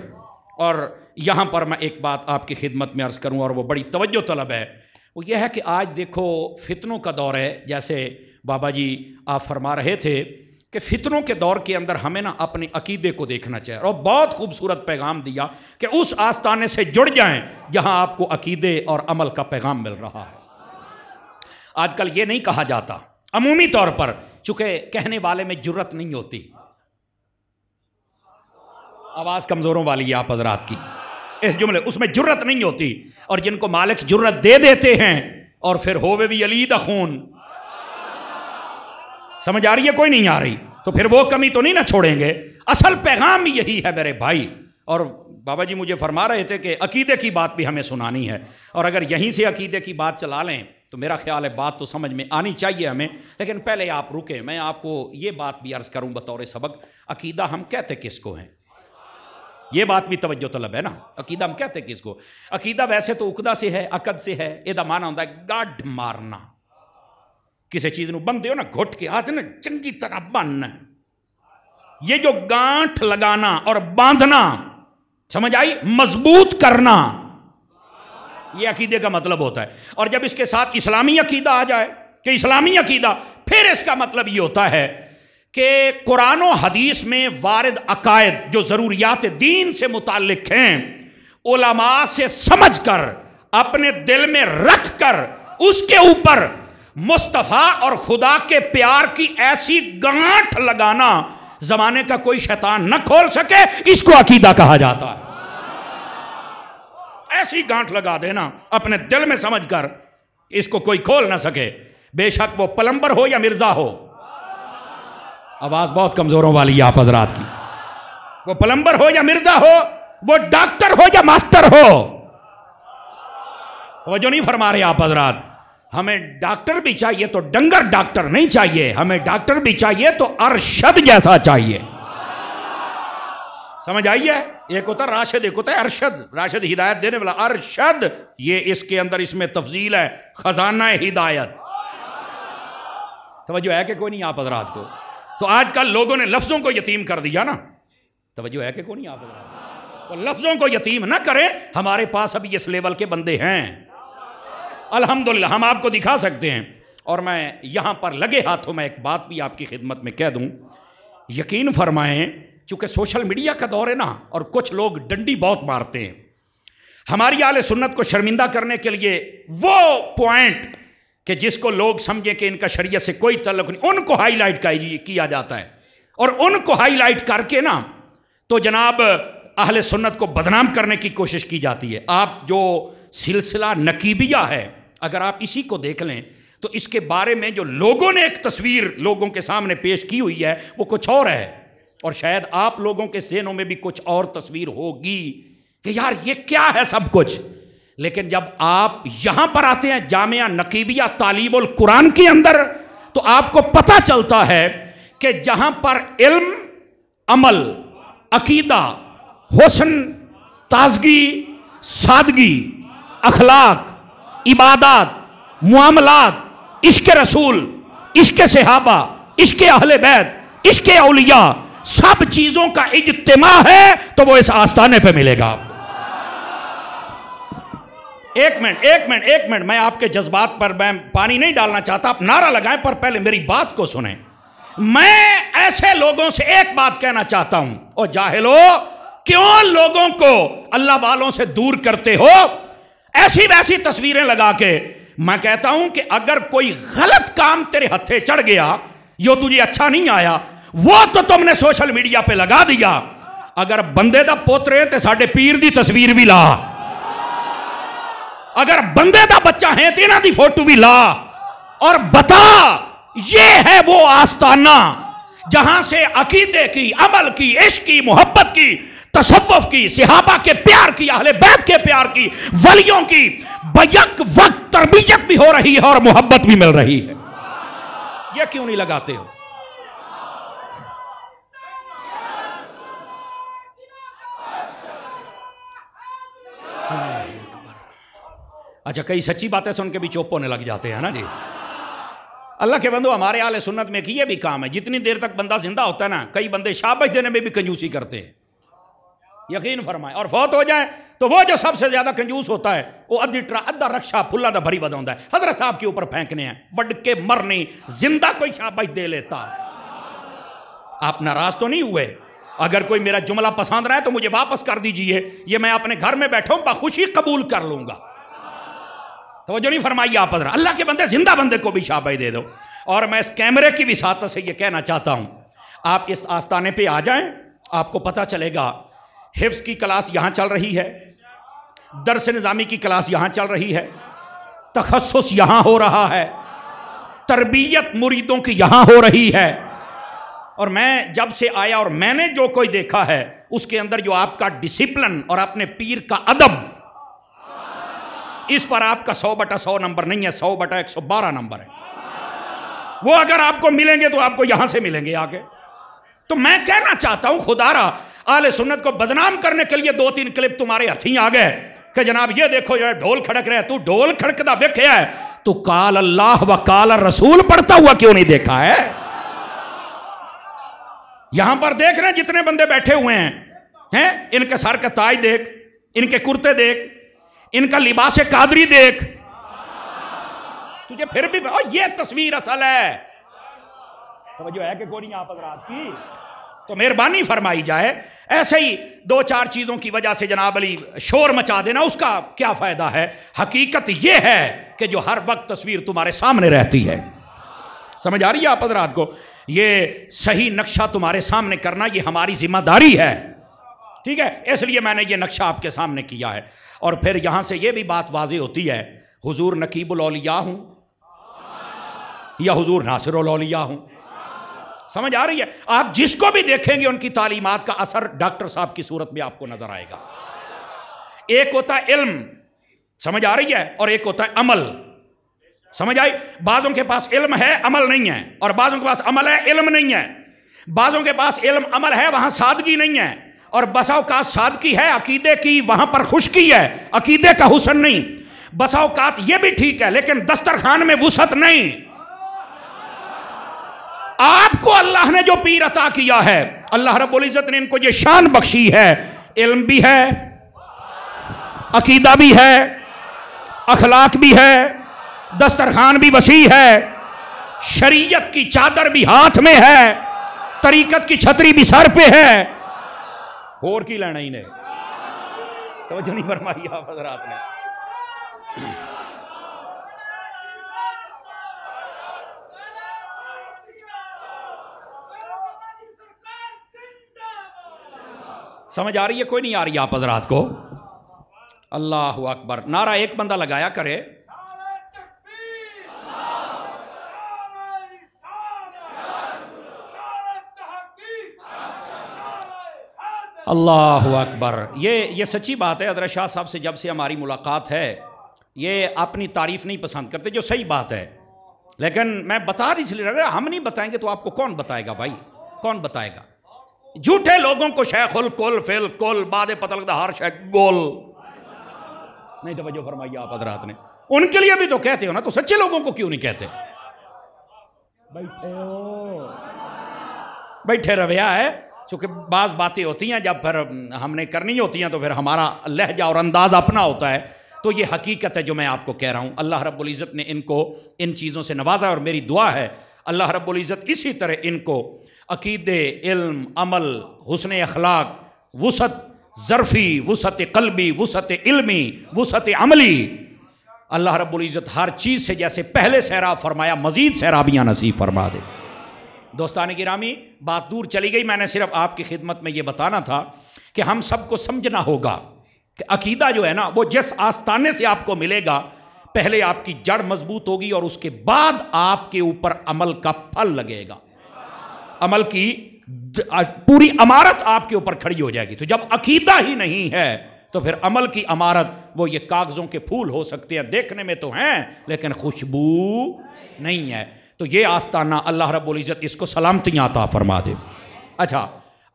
اور یہاں پر میں ایک بات آپ کی خدمت میں عرض کروں اور وہ بڑی توجہ طلب ہے، وہ یہ ہے کہ آج دیکھو فتنوں کا دور ہے، جیسے بابا جی آپ فرما رہے تھے کہ فتنوں کے دور کے اندر ہمیں نا اپنے عقیدے کو دیکھنا چاہیے، اور بہت خوبصورت پیغام دیا کہ اس آستانے سے جڑ جائیں جہاں آپ کو عقیدے اور عمل کا پیغام مل رہا ہے۔ آج کل یہ نہیں کہا جاتا عمومی طور پر، چونکہ کہنے والے میں جرت نہیں ہوتی، آواز کمزوروں والی ہے آپ حضرات کی، اس جملے اس میں جرت نہیں ہوتی، اور جن کو مالک جرت دے دیتے ہیں اور پھر ہووے بھی علی دا خون، سمجھ آ رہی ہے کوئی نہیں آ رہی؟ تو پھر وہ کمی تو نہیں نہ چھوڑیں گے۔ اصل پیغام یہی ہے میرے بھائی، اور بابا جی مجھے فرما رہے تھے کہ عقیدے کی بات بھی ہمیں سنانی ہے، اور اگر یہیں سے عقیدے کی بات چلا لیں تو میرا خیال ہے بات تو سمجھ میں آنی چاہیے ہمیں، لیکن پہلے آپ رکیں، میں آپ کو یہ بات بھی عرض کروں بطور سبق، عقیدہ ہم کہتے کس کو ہیں؟ یہ بات بھی توجہ طلب ہے نا، عقیدہ ہم کہتے کس کو؟ عقیدہ ویسے تو عقدہ سے ہے، عقد سے ہے، یہ دا معنی ہوتا ہے گاڈ مارنا، کسی چیز نو بندے ہو نا گھٹ کے ہاتھ نا چنگی طرح باندھنا، یہ جو گانٹھ لگانا اور باندھنا، سمجھ آئی، مضبوط کرنا، یہ عقیدے کا مطلب ہوتا ہے۔ اور جب اس کے ساتھ اسلامی عقیدہ آ جائے کہ اسلامی عقیدہ، پھر اس کا مطلب یہ ہوتا ہے کہ قرآن و حدیث میں وارد عقائد جو ضروریات دین سے متعلق ہیں، علماء سے سمجھ کر اپنے دل میں رکھ کر اس کے اوپر مصطفیٰ اور خدا کے پیار کی ایسی گانٹھ لگانا زمانے کا کوئی شیطان نہ کھول سکے، اس کو عقیدہ کہا جاتا ہے۔ ایسی گانٹھ لگا دینا اپنے دل میں سمجھ کر اس کو کوئی کھول نہ سکے، بے شک وہ پلمبر ہو یا مرزا ہو۔ آواز بہت کمزوروں والی ہے آپ حضرات کی۔ وہ پلمبر ہو یا مرزا ہو، وہ ڈاکٹر ہو یا ماسٹر ہو، توجہ نہیں فرما رہے آپ حضرات۔ ہمیں ڈاکٹر بھی چاہیے تو ڈنگر ڈاکٹر نہیں چاہیے، ہمیں ڈاکٹر بھی چاہیے تو ارشد جیسا چاہیے۔ سمجھ آئیے؟ ایک ہوتا ہے راشد، ایک ہوتا ہے ارشد۔ راشد ہدایت دینے والا، ارشد یہ اس کے اندر اس میں تفضیل ہے، خزانہ ہدایت۔ توجہ ہے کہ کوئی نہیں آپ حضرات کو؟ تو آج کل لوگوں نے لفظوں کو یتیم کر دیا نا، توجہ ہے کہ کوئی نہیں آپ حضرات؟ تو لفظوں کو یتیم نہ کریں، ہمارے پاس ابھی اس لیول کے بندے ہیں الحمدللہ، ہم آپ کو دکھا سکتے ہیں۔ اور میں یہاں پر لگے ہاتھوں میں ایک بات بھی آپ کی خدمت میں کہہ دوں، یقین فرمائیں چونکہ سوشل میڈیا کا دور ہے نا، اور کچھ لوگ ڈنڈی بہت مارتے ہیں ہماری اہل سنت کو شرمندہ کرنے کے لیے، وہ پوائنٹ کہ جس کو لوگ سمجھیں کہ ان کا شریعت سے کوئی تعلق نہیں، ان کو ہائی لائٹ کیا جاتا ہے، اور ان کو ہائی لائٹ کر کے نا تو جناب اہل سنت کو بدنام کرنے کی کوشش کی جاتی ہے۔ آپ جو سلسلہ نقیبیہ ہے، اگر آپ اسی کو دیکھ لیں تو اس کے بارے میں جو لوگوں نے ایک تصویر لوگوں کے سامنے پیش کی ہوئی ہے وہ کچھ اور ہے، اور شاید آپ لوگوں کے ذہنوں میں بھی کچھ اور تصویر ہوگی کہ یار یہ کیا ہے سب کچھ۔ لیکن جب آپ یہاں پر آتے ہیں جامعہ نقیبیہ تعلیم القرآن کے اندر، تو آپ کو پتہ چلتا ہے کہ جہاں پر علم، عمل، عقیدہ، حسن، تازگی، سادگی، اخلاق، عبادات، معاملات، عشق رسول، عشق صحابہ، عشق اہل بیت، عشق اولیاء، سب چیزوں کا اجتماع ہے، تو وہ اس آستانے پہ ملے گا آپ کو۔ ایک منٹ میں آپ کے جذبات پر میں پانی نہیں ڈالنا چاہتا، آپ نعرہ لگائیں، پر پہلے میری بات کو سنیں۔ میں ایسے لوگوں سے ایک بات کہنا چاہتا ہوں، او جاہلو، کیوں لوگوں کو اللہ والوں سے دور کرتے ہو ایسی ویسی تصویریں لگا کے؟ میں کہتا ہوں کہ اگر کوئی غلط کام تیرے ہتھے چڑھ گیا، جو تجھے اچھا نہیں آیا، وہ تو تم نے سوشل میڈیا پہ لگا دیا، اگر بندے دا پوترے تے ساڈے پیر دی تصویر بھی لا، اگر بندے دا بچہ ہے تو انہاں دی فوٹو بھی لا، اور بتا یہ ہے وہ آستانہ جہاں سے عقیدے کی، عمل کی، عشق کی، محبت کی، تصوف کی، صحابہ کے پیار کی، اہل بیت کے پیار کی، ولیوں کی بیک وقت تربیت بھی ہو رہی ہے اور محبت بھی مل رہی ہے۔ یہ کیوں نہیں لگاتے ہو؟ اچھا، کئی سچی باتیں سن کے بھی چوپ ہونے لگ جاتے ہیں نا جی۔ اللہ کے بندو، ہمارے اہل سنت میں یہ بھی کام ہے، جتنی دیر تک بندہ زندہ ہوتا ہے نا، کئی بندے شابش دینے میں بھی کنجوسی کرتے ہیں، یقین فرمائیں، اور فوت ہو جائیں تو وہ جو سب سے زیادہ کنجوس ہوتا ہے وہ ادھا رکشہ پھلا دا بھری ودا ہوتا ہے، حضرت صاحب کے اوپر پھینکنے ہیں، وڈ کے مرنی، زندہ کوئی شابش دے لیتا۔ آپ ناراض تو نہیں ہوئے؟ اگر کوئی میرا جملہ پسند رہا ہے تو مجھے واپس کر دیجئے، یہ میں اپنے گھر میں بیٹھا ہوں بخوشی قبول کر لوں گا۔ توجہ نہیں فرمائی آپ حضرات؟ اللہ کے بندے، زندہ بندے کو بھی شاباش دے دو۔ اور میں اس کیمرے کی وساطت سے یہ کہنا چاہتا ہوں، آپ اس آستانے پہ آ جائیں، آپ کو پتہ چلے گا حفظ کی کلاس یہاں چل رہی ہے، درس نظامی کی کلاس یہاں چل رہی ہے، تخصص یہاں ہو رہا ہے، تربیت مریدوں کی یہاں ہو رہی ہے۔ اور میں جب سے آیا اور میں نے جو کوئی دیکھا ہے اس کے اندر جو آپ کا ڈسپلن اور اپنے پیر کا ادب، اس پر آپ کا 100/100 نمبر نہیں ہے، 100/112 نمبر ہے۔ وہ اگر آپ کو ملیں گے تو آپ کو یہاں سے ملیں گے آگے۔ تو میں کہنا چاہتا ہوں، خدا را اہل سنت کو بدنام کرنے کے لیے 2-3 کلپ تمہارے ہتھیں آ گئے کہ جناب یہ دیکھو یہ ڈھول کھڑک رہے، تو ڈھول کھڑکتا ویکھیا ہے، تو قال اللہ و قال الرسول پڑھتا ہوا کیوں نہیں دیکھا ہے؟ یہاں پر دیکھ رہے ہیں جتنے بندے بیٹھے ہوئے ہیں، ان کے سر کا تاج دیکھ، ان کے کرتے دیکھ، ان کا لباس قادری دیکھ، تجھے پھر بھی یہ تصویر اصل ہے۔ توجہ ہے کہ کوئی نہیں آپ حضرات کی؟ تو مہربانی فرمائی جائے، ایسے ہی دو چار چیزوں کی وجہ سے جناب علی شور مچا دینا، اس کا کیا فائدہ ہے؟ حقیقت یہ ہے کہ جو ہر وقت تصویر تمہارے سامنے رہتی ہے، سمجھ آ رہی ہے آپ حضرات کو؟ یہ صحیح نقشہ تمہارے سامنے کرنا یہ ہماری ذمہ داری ہے، ٹھیک ہے؟ اس لیے میں نے یہ نقشہ آپ کے سامنے کیا ہے۔ اور پھر یہاں سے یہ بھی بات واضح ہوتی ہے، حضور نقیب الاولیاء ہوں یا حضور ناصر الاولیاء ہوں؟ سمجھ آ رہی ہے؟ آپ جس کو بھی دیکھیں گے ان کی تعلیمات کا اثر ڈاکٹر صاحب کی صورت میں آپ کو نظر آئے گا۔ ایک ہوتا ہے علم، سمجھ آ رہی ہے، اور ایک ہوتا ہے عمل، سمجھ آئی؟ بعضوں کے پاس علم ہے عمل نہیں ہے، اور بعضوں کے پاس عمل ہے علم نہیں ہے۔ بعضوں کے پاس علم عمل ہے وہاں سادگی نہیں ہے، اور بسا اوقات سادگی ہے عقیدے کی وہاں پر خشکی ہے، عقیدے کا حسن نہیں۔ بسا اوقات یہ بھی ٹھیک ہے لیکن دسترخوان میں وسعت نہیں۔ آپ کو اللہ نے جو پیر عطا کیا ہے، اللہ رب العزت نے ان کو یہ شان بخشی ہے، علم بھی ہے، عقیدہ بھی ہے، اخلاق بھی ہے، دسترخوان بھی وسیع ہے، شریعت کی چادر بھی ہاتھ میں ہے، طریقت کی چھتری بھی سر پہ ہے، اور کی لینا ہی نے؟ توجہ نہیں فرمائی آپ حضرات نے؟ سمجھ آ رہی ہے کوئی نہیں آ رہی آپ حضرات کو؟ اللہ اکبر، نعرہ ایک بندہ لگایا کرے۔ اللہ اکبر، یہ سچی بات ہے۔ حضرت شاہ صاحب سے جب سے ہماری ملاقات ہے، یہ اپنی تعریف نہیں پسند کرتے، جو صحیح بات ہے، لیکن میں بتا رہی اس لیے رہا، ہم نہیں بتائیں گے تو آپ کو کون بتائے گا بھائی؟ کون بتائے گا؟ جھوٹے لوگوں کو شیخ الکل فی الکل بعد پتہ لگتا ہر شیخ گول نہیں۔ توجہ فرمائیے آپ حضرات نے؟ ان کے لیے بھی تو کہتے ہو نا، تو سچے لوگوں کو کیوں نہیں کہتے؟ بیٹھے رویہ ہے، چونکہ بعض باتیں ہوتی ہیں جب پھر ہم نے کرنی ہوتی ہیں تو پھر ہمارا لہجہ اور انداز اپنا ہوتا ہے، تو یہ حقیقت ہے جو میں آپ کو کہہ رہا ہوں۔ اللہ رب العزت نے ان کو ان چیزوں سے نوازا، اور میری دعا ہے اللہ رب العزت اسی طرح ان کو عقیدے، علم، عمل، حسن اخلاق، وسعت ظرفی، وسعت قلبی، وسعت علمی، وسعت عملی، اللہ رب العزت ہر چیز سے جیسے پہلے سیراب فرمایا مزید سیرابیاں نصیب فرما دے۔ دوستان گرامی، بات دور چلی گئی، میں نے صرف آپ کی خدمت میں یہ بتانا تھا کہ ہم سب کو سمجھنا ہوگا کہ عقیدہ جو ہے نا، وہ جس آستانے سے آپ کو ملے گا، پہلے آپ کی جڑ مضبوط ہوگی اور اس کے بعد آپ کے اوپر عمل کا پھل لگے گا، عمل کی پوری عمارت آپ کے اوپر کھڑی ہو جائے گی۔ تو جب عقیدہ ہی نہیں ہے تو پھر عمل کی عمارت وہ یہ کاغذوں کے پھول ہو سکتے ہیں، دیکھنے میں تو ہیں لیکن خوشبو نہیں ہے۔ تو یہ آستانہ اللہ رب العزت اس کو سلامتیاں عطا فرما دے۔ اچھا،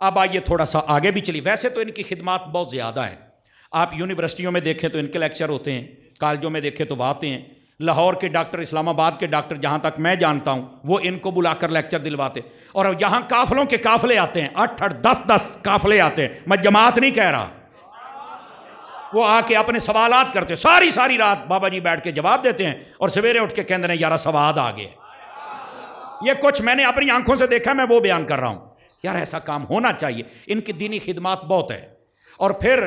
اب آئیے تھوڑا سا آگے بھی چلی۔ ویسے تو ان کی خدمات بہت زیادہ ہیں، آپ یونیورسٹیوں میں دیکھیں تو ان کے لیکچر ہوتے ہیں، کالجوں میں دیکھیں تو وہ آتے ہیں، لاہور کے ڈاکٹر، اسلام آباد کے ڈاکٹر، جہاں تک میں جانتا ہوں وہ ان کو بلا کر لیکچر دلواتے، اور یہاں قافلوں کے قافلے آتے ہیں، 8-8 10-10 قافلے آتے ہیں، میں جماعت نہیں کہہ رہا، وہ آ کے اپنے سوالات کرتے ہیں، ساری رات بابا جی بیٹھ کے جواب دیتے ہیں، اور سویرے اٹھ کے کہتے ہیں یارا سواد آ گئے۔ یہ کچھ میں نے اپنی آنکھوں سے دیکھا، میں وہ بیان کر رہا ہوں۔ یار ایسا کام ہونا چاہیے، ان کی دینی خدمات بہت ہے۔ اور پھر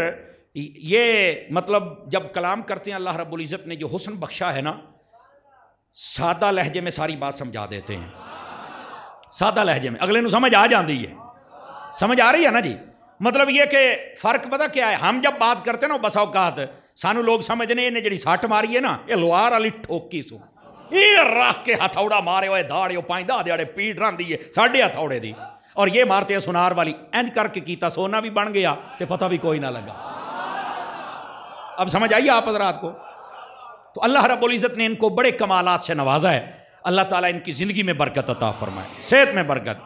یہ مطلب جب کلام کرتے ہیں اللہ رب العزت نے جو حسن بخشا ہے نا، سادہ لہجے میں ساری بات سمجھا دیتے ہیں، سادہ لہجے میں اگلے نو سمجھ آ جاندی ہے، سمجھ آ رہی ہے نا جی؟ مطلب یہ کہ فرق پتہ کیا ہے، ہم جب بات کرتے ہیں نا بسا اوقات سانو لوگ سمجھنے انہیں جڑی سٹ ماری ہے نا، یہ لوار والی ٹھوکی سو، یہ رکھ کے ہتھوڑا مارے ہوئے دھاڑے پائندہ دیڑے پیٹ ران دی ہے ساڑھے ہتھوڑے دی، اور یہ مارتے ہیں سنار والی، انج کر کے کیتا سونا بھی بن گیا تے پتہ بھی کوئی نہ لگا۔ اب سمجھ آئیے آپ حضرات کو؟ تو اللہ رب العزت نے ان کو بڑے کمالات سے نوازا ہے، اللہ تعالیٰ ان کی زندگی میں برکت عطا فرمائے، صحت میں برکت۔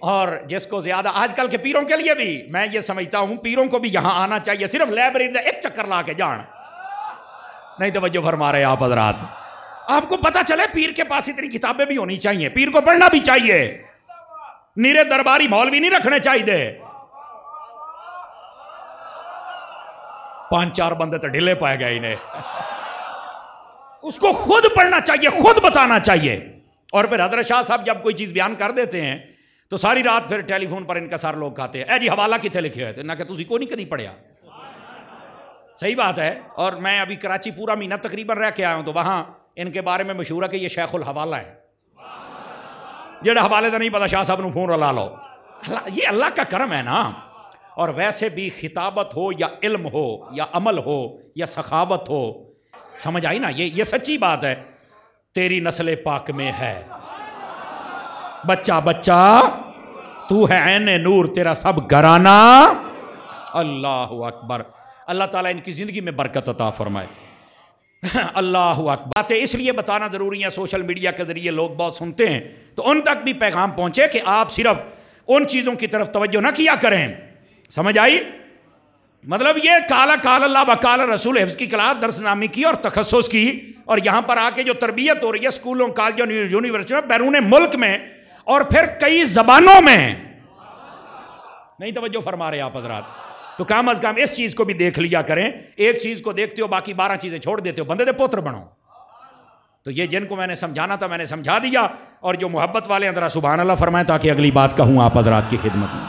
اور جس کو زیادہ آج کل کے پیروں کے لیے بھی میں یہ سمجھتا ہوں پیروں کو بھی یہاں آنا چاہیے، صرف لائبریری سے ایک چکر لا کے جان، نہیں توجہ فرما رہے آپ حضرات؟ آپ کو پتہ چلے پیر کے پاس اتنی کتابیں بھی ہونی چاہیے، پیر کو پڑھنا بھی چاہیے، نیرے درباری مولوی نہیں رکھنے چاہیے۔ 5-4 بندے تو ڈھلے پائے گئے انہیں، اس کو خود پڑھنا چاہیے، خود بتانا چاہیے اور پھر حضرت شاہ صاحب جب کوئی چیز بیان کر دیتے ہیں تو ساری رات پھر ٹیلی فون پر انکسار لوگ کھاتے ہیں، اے جی حوالہ کتنے لکھے ہوئے تھے، نہ کہ تسی کو نہیں کدی پڑھیا. صحیح بات ہے. اور میں ابھی کراچی پورا مہینہ تقریباً رہ کے آیا ہوں تو وہاں ان کے بارے میں مشہور ہے کہ یہ شیخ الحوالہ ہے. جڑا حوالے کا نہیں پتا شاہ صاحب نو فون رلا لو. یہ اللہ کا کرم ہے نا. اور ویسے بھی خطابت ہو یا علم ہو یا عمل ہو یا سخاوت ہو، سمجھ آئی نا، یہ سچی بات ہے. تیری نسل پاک میں ہے بچہ بچہ تو ہے عین نور، تیرا سب گھرانہ. اللہ اکبر. اللہ تعالیٰ ان کی زندگی میں برکت عطا فرمائے. اللہ اکبر. باتیں اس لیے بتانا ضروری ہے، سوشل میڈیا کے ذریعے لوگ بہت سنتے ہیں تو ان تک بھی پیغام پہنچے کہ آپ صرف ان چیزوں کی طرف توجہ نہ کیا کریں. سمجھ آئی؟ مطلب یہ کالا کال اللہ و کال رسول حفظ کی کلاس درس نامی کی اور تخصص کی، اور یہاں پر آ کے جو تربیت ہو رہی ہے اسکولوں کالجوں یونیورسٹیوں بیرون ملک میں اور پھر کئی زبانوں میں، نہیں توجہ فرما رہے آپ حضرات. تو کم از کم اس چیز کو بھی دیکھ لیا کریں. ایک چیز کو دیکھتے ہو باقی 12 چیزیں چھوڑ دیتے ہو، بندے دے پوتر بنو. تو یہ جن کو میں نے سمجھانا تھا میں نے سمجھا دیا، اور جو محبت والے ہیں ذرا سبحان اللہ فرمائیں تاکہ اگلی بات کہوں آپ حضرات کی خدمت میں.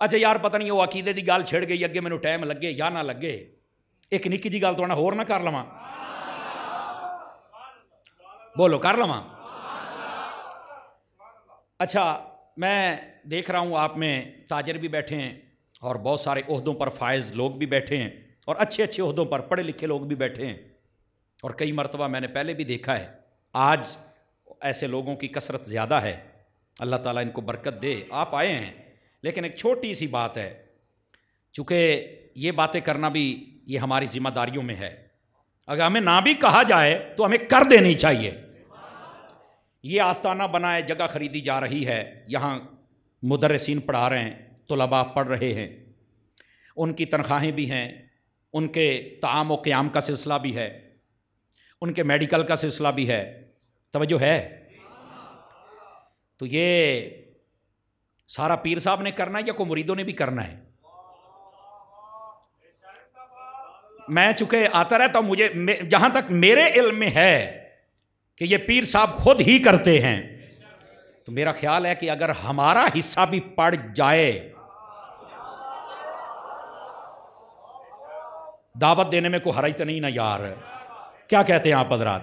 اچھا یار پتہ نہیں وہ عقیدے دی گال چھڑ گئی، اگے مینوں ٹائم لگے یا نہ لگے. ایک نکی جی گال تو ہور نہ کر لواں، بولو کر لواں. اچھا میں دیکھ رہا ہوں آپ میں تاجر بھی بیٹھے ہیں اور بہت سارے عہدوں پر فائز لوگ بھی بیٹھے ہیں اور اچھے اچھے عہدوں پر پڑھے لکھے لوگ بھی بیٹھے ہیں، اور کئی مرتبہ میں نے پہلے بھی دیکھا ہے. آج ایسے لوگوں کی کثرت زیادہ ہے، اللہ تعالیٰ ان کو برکت دے. آپ آئے ہیں، لیکن ایک چھوٹی سی بات ہے، چونکہ یہ باتیں کرنا بھی یہ ہماری ذمہ داریوں میں ہے. اگر ہمیں نہ بھی کہا جائے تو ہمیں کر دینی چاہیے. یہ آستانہ بنائے، جگہ خریدی جا رہی ہے، یہاں مدرسین پڑھا رہے ہیں، طلباء پڑھ رہے ہیں، ان کی تنخواہیں بھی ہیں، ان کے طعام و قیام کا سلسلہ بھی ہے، ان کے میڈیکل کا سلسلہ بھی ہے. توجہ ہے؟ تو یہ سارا پیر صاحب نے کرنا ہے یا کوئی مریدوں نے بھی کرنا ہے؟ میں چونکہ آتا رہتا ہوں، مجھے جہاں تک میرے علم میں ہے کہ یہ پیر صاحب خود ہی کرتے ہیں، تو میرا خیال ہے کہ اگر ہمارا حصہ بھی پڑ جائے، دعوت دینے میں کوئی حرج نہیں نا یار. کیا کہتے ہیں آپ حضرات؟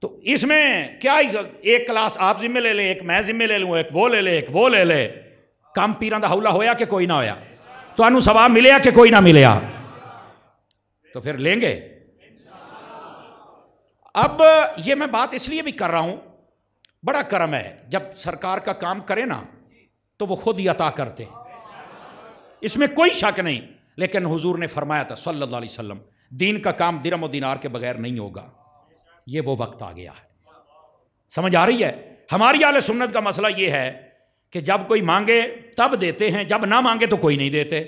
تو اس میں کیا ایک کلاس آپ ذمہ لے لیں، ایک میں ذمہ لے لوں، ایک وہ لے لے، ایک وہ لے لے. کام پیران دا حولہ ہویا کہ کوئی نہ ہویا؟ تو انہوں ثواب ملیا کہ کوئی نہ ملیا؟ تو پھر لیں گے. اب یہ میں بات اس لیے بھی کر رہا ہوں، بڑا کرم ہے جب سرکار کا کام کرے نا تو وہ خود ہی عطا کرتے ہیں، اس میں کوئی شک نہیں. لیکن حضور نے فرمایا تھا صلی اللہ علیہ وسلم، دین کا کام درہم و دینار کے بغیر نہیں ہوگا. یہ وہ وقت آ گیا ہے. سمجھ آ رہی ہے؟ ہماری اہل سنت کا مسئلہ یہ ہے کہ جب کوئی مانگے تب دیتے ہیں، جب نہ مانگے تو کوئی نہیں دیتے.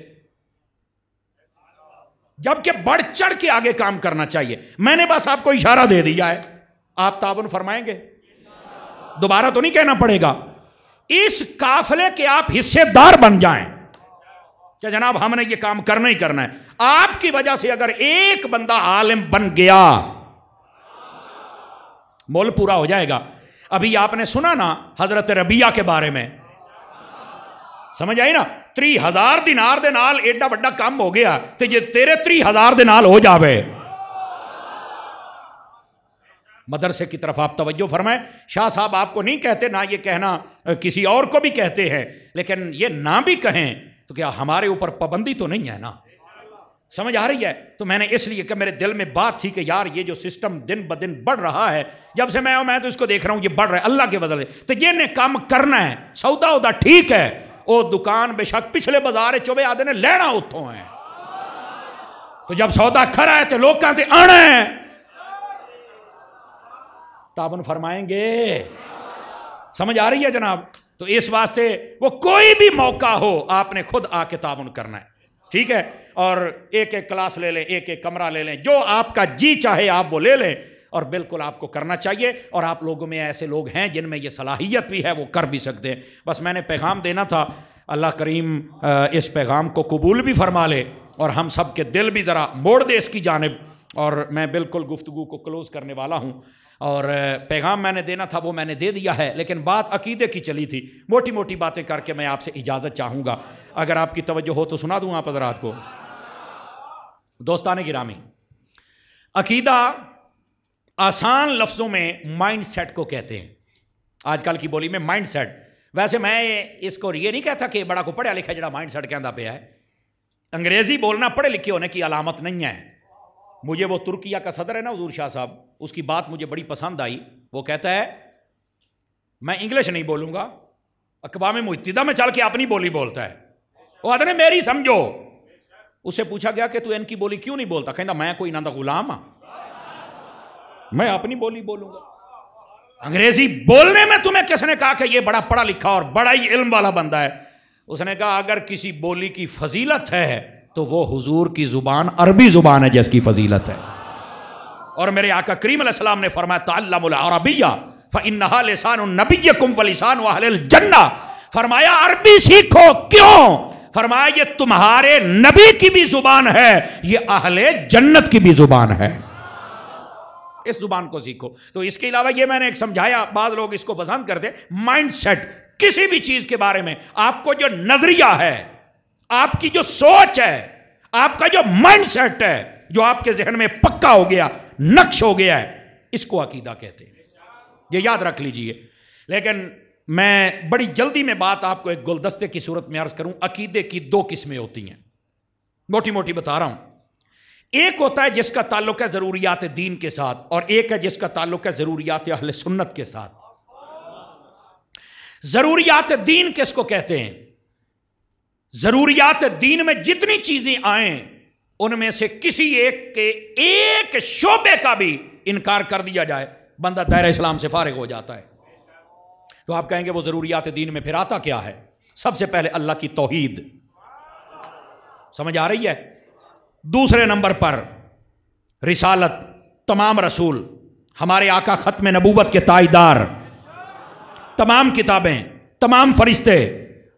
جبکہ بڑھ چڑھ کے آگے کام کرنا چاہیے. میں نے بس آپ کو اشارہ دے دیا ہے، آپ تعاون فرمائیں گے؟ دوبارہ تو نہیں کہنا پڑے گا. اس قافلے کے آپ حصے دار بن جائیں کہ جناب ہم نے یہ کام کرنا ہی کرنا ہے. آپ کی وجہ سے اگر ایک بندہ عالم بن گیا مول پورا ہو جائے گا. ابھی آپ نے سنا نا حضرت ربیعہ کے بارے میں، سمجھ آئی نا؟ 30,000 دینار دے نال ایڈا بڑا کام ہو گیا تو یہ تیرے 30,000 دے نال ہو جاوے. مدرسے کی طرف آپ توجہ فرمائیں. شاہ صاحب آپ کو نہیں کہتے، نہ یہ کہنا کسی اور کو بھی کہتے ہیں، لیکن یہ نہ بھی کہیں تو کیا ہمارے اوپر پابندی تو نہیں ہے نا؟ سمجھ آ رہی ہے؟ تو میں نے اس لیے کہ میرے دل میں بات تھی کہ یار یہ جو سسٹم دن بدن بڑھ رہا ہے، جب سے میں تو اس کو دیکھ رہا ہوں یہ بڑھ رہا ہے اللہ کے وجہ سے، تو یہ نے کام کرنا ہے. سودا ہودا ٹھیک ہے، وہ دکان بے شک پچھلے بازار چوبے آدھے نے لینا اتوں ہیں، تو جب سودا کھڑا ہے تو لوگ کہاں سے آنا ہے. تعاون فرمائیں گے؟ سمجھ آ رہی ہے جناب؟ تو اس واسطے وہ کوئی بھی موقع ہو آپ نے خود آ کے تعاون کرنا ہے. ٹھیک ہے؟ اور ایک ایک کلاس لے لیں، ایک ایک کمرہ لے لیں، جو آپ کا جی چاہے آپ وہ لے لیں، اور بالکل آپ کو کرنا چاہیے. اور آپ لوگوں میں ایسے لوگ ہیں جن میں یہ صلاحیت بھی ہے، وہ کر بھی سکتے ہیں. بس میں نے پیغام دینا تھا. اللہ کریم اس پیغام کو قبول بھی فرما لے اور ہم سب کے دل بھی ذرا موڑ دے اس کی جانب. اور میں بالکل گفتگو کو کلوز کرنے والا ہوں. اور پیغام میں نے دینا تھا وہ میں نے دے دیا ہے، لیکن بات عقیدے کی چلی تھی، موٹی موٹی باتیں کر کے میں آپ سے اجازت چاہوں گا، اگر آپ کی توجہ ہو تو سنا دوں آپ حضرات کو۔ دوستان گرامی، عقیدہ آسان لفظوں میں مائنڈ سیٹ کو کہتے ہیں، آج کل کی بولی میں مائنڈ سیٹ۔ ویسے میں اس کو یہ نہیں کہتا کہ بڑا کو پڑھا لکھا جڑا مائنڈ سیٹ کہندا پیا ہے، انگریزی بولنا پڑھے لکھے ہونے کی علامت نہیں ہے۔ مجھے وہ ترکیہ کا صدر ہے نا حضور شاہ صاحب، اس کی بات مجھے بڑی پسند آئی، وہ کہتا ہے میں انگلش نہیں بولوں گا، اقوام متحدہ میں چل کے اپنی بولی بولتا ہے، وہ آدھے میری سمجھو۔ اسے پوچھا گیا کہ تو ان کی بولی کیوں نہیں بولتا؟ کہندا میں کوئی انہاں دا غلام ہاں، میں اپنی بولی بولوں گا۔ انگریزی بولنے میں تمہیں کس نے کہا کہ یہ بڑا پڑھا لکھا اور بڑا ہی علم والا بندہ ہے؟ اس نے کہا اگر کسی بولی کی فضیلت ہے تو وہ حضور کی زبان عربی زبان ہے جس کی فضیلت ہے۔ اور میرے آقا کریم علیہ السلام نے فرمایا تعلموا العربیہ فإنہا لسان نبیکم ولسان اہل الجنہ، فرمایا عربی سیکھو، کیوں؟ فرمایا یہ تمہارے نبی کی بھی زبان ہے، یہ اہل جنت کی بھی زبان ہے، اس زبان کو سیکھو۔ تو اس کے علاوہ یہ میں نے ایک سمجھایا، بعض لوگ اس کو پسند کرتے، مائنڈ سیٹ، کسی بھی چیز کے بارے میں آپ کو جو نظریہ ہے، آپ کی جو سوچ ہے، آپ کا جو مائنڈ سیٹ ہے، جو آپ کے ذہن میں پکا ہو گیا، نقش ہو گیا ہے، اس کو عقیدہ کہتے ہیں، یہ یاد رکھ لیجئے۔ لیکن میں بڑی جلدی میں بات آپ کو ایک گلدستے کی صورت میں عرض کروں۔ عقیدے کی دو قسمیں ہوتی ہیں، موٹی موٹی بتا رہا ہوں۔ ایک ہوتا ہے جس کا تعلق ہے ضروریات دین کے ساتھ، اور ایک ہے جس کا تعلق ہے ضروریات اہل سنت کے ساتھ۔ ضروریات دین کس کو کہتے ہیں؟ ضروریات دین میں جتنی چیزیں آئیں ان میں سے کسی ایک کے ایک شعبے کا بھی انکار کر دیا جائے، بندہ دائرہ اسلام سے فارغ ہو جاتا ہے۔ تو آپ کہیں گے وہ ضروریات دین میں پھر آتا کیا ہے؟ سب سے پہلے اللہ کی توحید، سمجھ آ رہی ہے؟ دوسرے نمبر پر رسالت، تمام رسول، ہمارے آقا ختم نبوت کے تائیدار، تمام کتابیں، تمام فرشتے،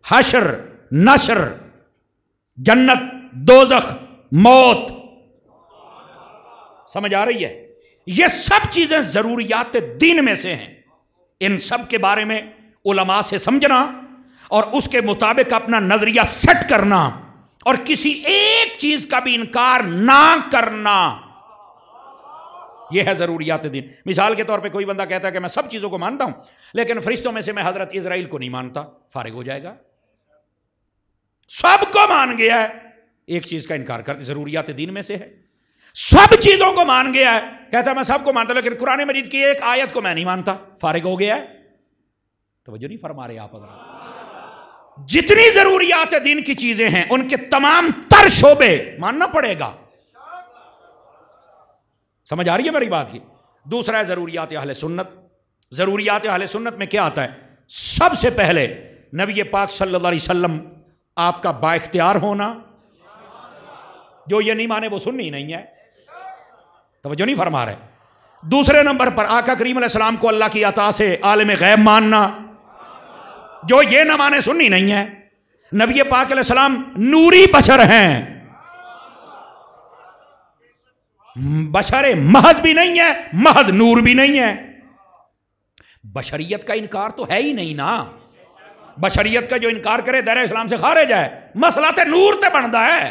حشر، نشر، جنت، دوزخ، موت، سمجھ آ رہی ہے؟ یہ سب چیزیں ضروریات دین میں سے ہیں۔ ان سب کے بارے میں علماء سے سمجھنا اور اس کے مطابق اپنا نظریہ سیٹ کرنا اور کسی ایک چیز کا بھی انکار نہ کرنا، یہ ہے ضروریات دین۔ مثال کے طور پہ کوئی بندہ کہتا ہے کہ میں سب چیزوں کو مانتا ہوں لیکن فرشتوں میں سے میں حضرت اسرائیل کو نہیں مانتا، فارغ ہو جائے گا۔ سب کو مان گیا ہے، ایک چیز کا انکار کرتے، ضروریات دین میں سے ہے۔ سب چیزوں کو مان گیا ہے، کہتا ہے میں سب کو مانتا لیکن قرآن مجید کی ایک آیت کو میں نہیں مانتا، فارغ ہو گیا ہے۔ توجہ نہیں فرما رہے آپ حضرات؟ جتنی ضروریات دین کی چیزیں ہیں ان کے تمام تر شعبے ماننا پڑے گا۔ سمجھ آ رہی ہے میری بات کی؟ دوسرا ہے ضروریات اہل سنت۔ ضروریات اہل سنت میں کیا آتا ہے؟ سب سے پہلے نبی پاک صلی اللہ علیہ وسلم آپ کا با اختیار ہونا، جو یہ نہیں مانے وہ سنی نہیں ہے، توجہ نہیں فرما رہے۔ دوسرے نمبر پر آقا کریم علیہ السلام کو اللہ کی عطا سے عالم غیب ماننا، جو یہ نہ مانے سنی نہیں ہے۔ نبی پاک علیہ السلام نوری بشر ہیں، بشر محض بھی نہیں ہے، محض نور بھی نہیں ہے۔ بشریت کا انکار تو ہے ہی نہیں نا، بشریت کا جو انکار کرے دائرہ اسلام سے خارج ہے، مسئلہ تے نور تے بنتا ہے۔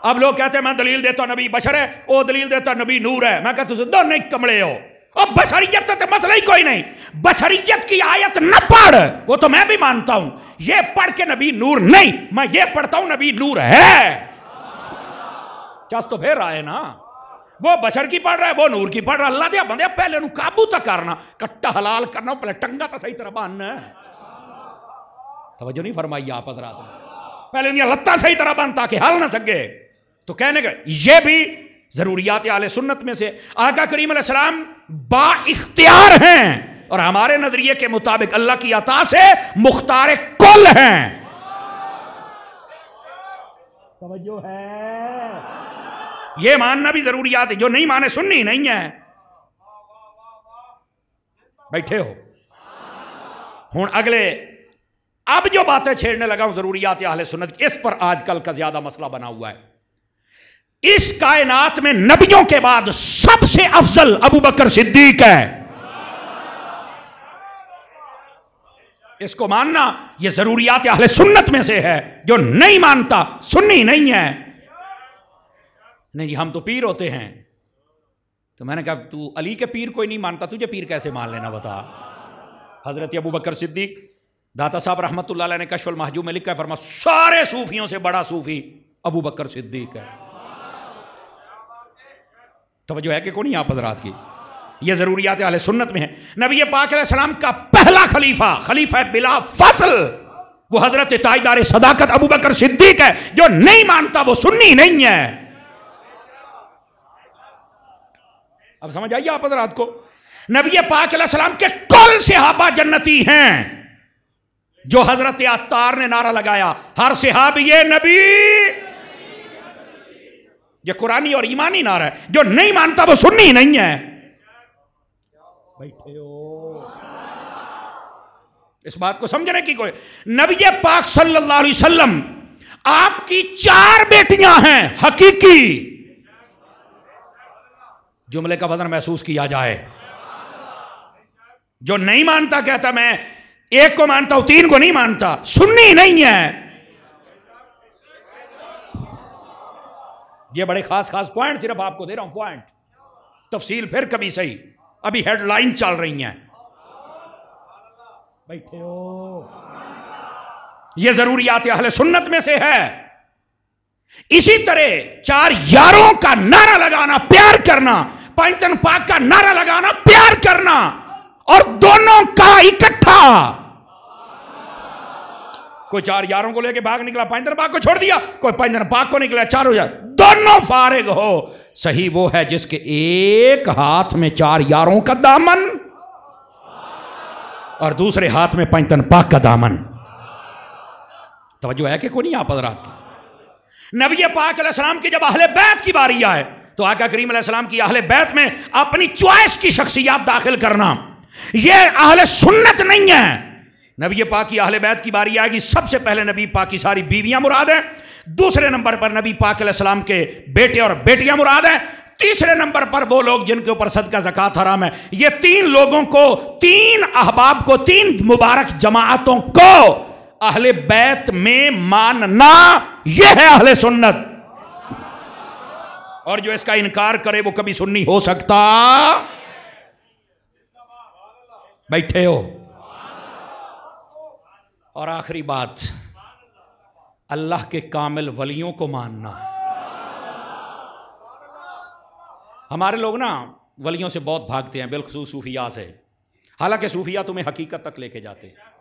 اب لوگ کہتے ہیں میں دلیل دیتا نبی بشر ہے، وہ دلیل دیتا نبی نور ہے، میں کہتا ہوں دونوں نہیں کمڑے ہو، اب بشریت تے مسئلہ ہی کوئی نہیں۔ بشریت کی آیت نہ پڑھ، وہ تو میں بھی مانتا ہوں، یہ پڑھ کے نبی نور نہیں، میں یہ پڑھتا ہوں نبی نور ہے۔ چاس تو پھر آئے نا، وہ بشر کی پڑھ رہا ہے، وہ نور کی پڑھ رہا ہے۔ اللہ دیا بندے پہلے انہوں قابو تک کرنا، کٹا حلال کرنا، پہلے ٹنگا تا صحیح طرح باننا ہے۔ توجہ نہیں فرمائی آپ حضرات؟ پہلے انہیں لتہ صحیح طرح بان تاکہ حل نہ سکے۔ تو کہنے گئے یہ بھی ضروریات اہل سنت میں سے۔ آقا کریم علیہ السلام با اختیار ہیں اور ہمارے نظریے کے مطابق اللہ کی عطا سے مختار کل ہیں۔ توجہ ہے؟ یہ ماننا بھی ضروریات ہے، جو نہیں مانے سنی نہیں ہے۔ بیٹھے ہو ہوں اگلے، اب جو باتیں چھیڑنے لگا ہوں ضروریات اہل سنت، اس پر آج کل کا زیادہ مسئلہ بنا ہوا ہے۔ اس کائنات میں نبیوں کے بعد سب سے افضل ابو بکر صدیق ہے. اس کو ماننا یہ ضروریات اہل سنت میں سے ہے. جو نہیں مانتا سنی نہیں ہے. نہیں جی ہم تو پیر ہوتے ہیں. تو میں نے کہا تو علی کے پیر کوئی نہیں مانتا, تجھے پیر کیسے مان لینا بتا. حضرت ابو بکر صدیق داتا صاحب رحمت اللہ علیہ نے کشف المحجوب میں لکھا ہے, فرما سارے صوفیوں سے بڑا صوفی ابو بکر صدیق ہے. توجہ ہے کہ کون نہیں آپ حضرات کی؟ یہ ضروریات اہل سنت میں ہے. نبی پاک علیہ السلام کا پہلا خلیفہ بلا فصل وہ حضرت تاجدار صداقت ابو بکر صدیق ہے. جو نہیں مانتا وہ سنی نہیں ہے. اب سمجھ آئیے آپ حضرات کو. نبی پاک علیہ السلام کے کل صحابہ جنتی ہیں. جو حضرت عطار نے نعرہ لگایا ہر صحابی نبی, یہ قرآنی اور ایمانی نعرہ ہے. جو نہیں مانتا وہ سنی نہیں ہے. بیٹھے ہو اس بات کو سمجھنے کی کوئی. نبی پاک صلی اللہ علیہ وسلم آپ کی 4 بیٹیاں ہیں حقیقی. جملے کا وزن محسوس کیا جائے. جو نہیں مانتا کہتا میں ایک کو مانتا ہوں 3 کو نہیں مانتا, سنی نہیں ہے. یہ بڑے خاص پوائنٹ صرف آپ کو دے رہا ہوں, پوائنٹ. تفصیل پھر کبھی صحیح. ابھی ہیڈ لائن چل رہی ہیں. بیٹھے ہو. یہ ضروریات اہل سنت میں سے ہے. اسی طرح 4 یاروں کا نعرہ لگانا پیار کرنا, پنجتن پاک کا نعرہ لگانا پیار کرنا, اور دونوں کا اکٹھا. کوئی 4 یاروں کو لے کے بھاگ نکلا, پنجتن پاک کو چھوڑ دیا, کوئی پنجتن پاک کو نکلا, 4 ہو جائے, دونوں فارغ ہو. صحیح وہ ہے جس کے ایک ہاتھ میں 4 یاروں کا دامن اور دوسرے ہاتھ میں پنجتن پاک کا دامن. توجہ ہے کہ کوئی نہیں آپ حضرات کی؟ نبی پاک علیہ السلام کی جب اہل بیت کی باری آئے تو آقا کریم علیہ السلام کی اہل بیت میں اپنی چوائس کی شخصیات داخل کرنا یہ اہل سنت نہیں ہے. نبی پاک کی اہل بیت کی باری آئے گی, سب سے پہلے نبی پاک کی ساری بیویاں مراد ہیں, دوسرے نمبر پر نبی پاک علیہ السلام کے بیٹے اور بیٹیاں مراد ہیں, تیسرے نمبر پر وہ لوگ جن کے اوپر صدقہ زکوٰۃ حرام ہے. یہ 3 لوگوں کو, 3 احباب کو, 3 مبارک جماعتوں کو اہل بیت میں ماننا یہ ہے اہل سنت. اور جو اس کا انکار کرے وہ کبھی سنی ہو سکتا. بیٹھے ہو. اور آخری بات, اللہ کے کامل ولیوں کو ماننا. ہمارے لوگ نا ولیوں سے بہت بھاگتے ہیں, بالخصوص صوفیاء سے. حالانکہ صوفیاء تمہیں حقیقت تک لے کے جاتے ہیں,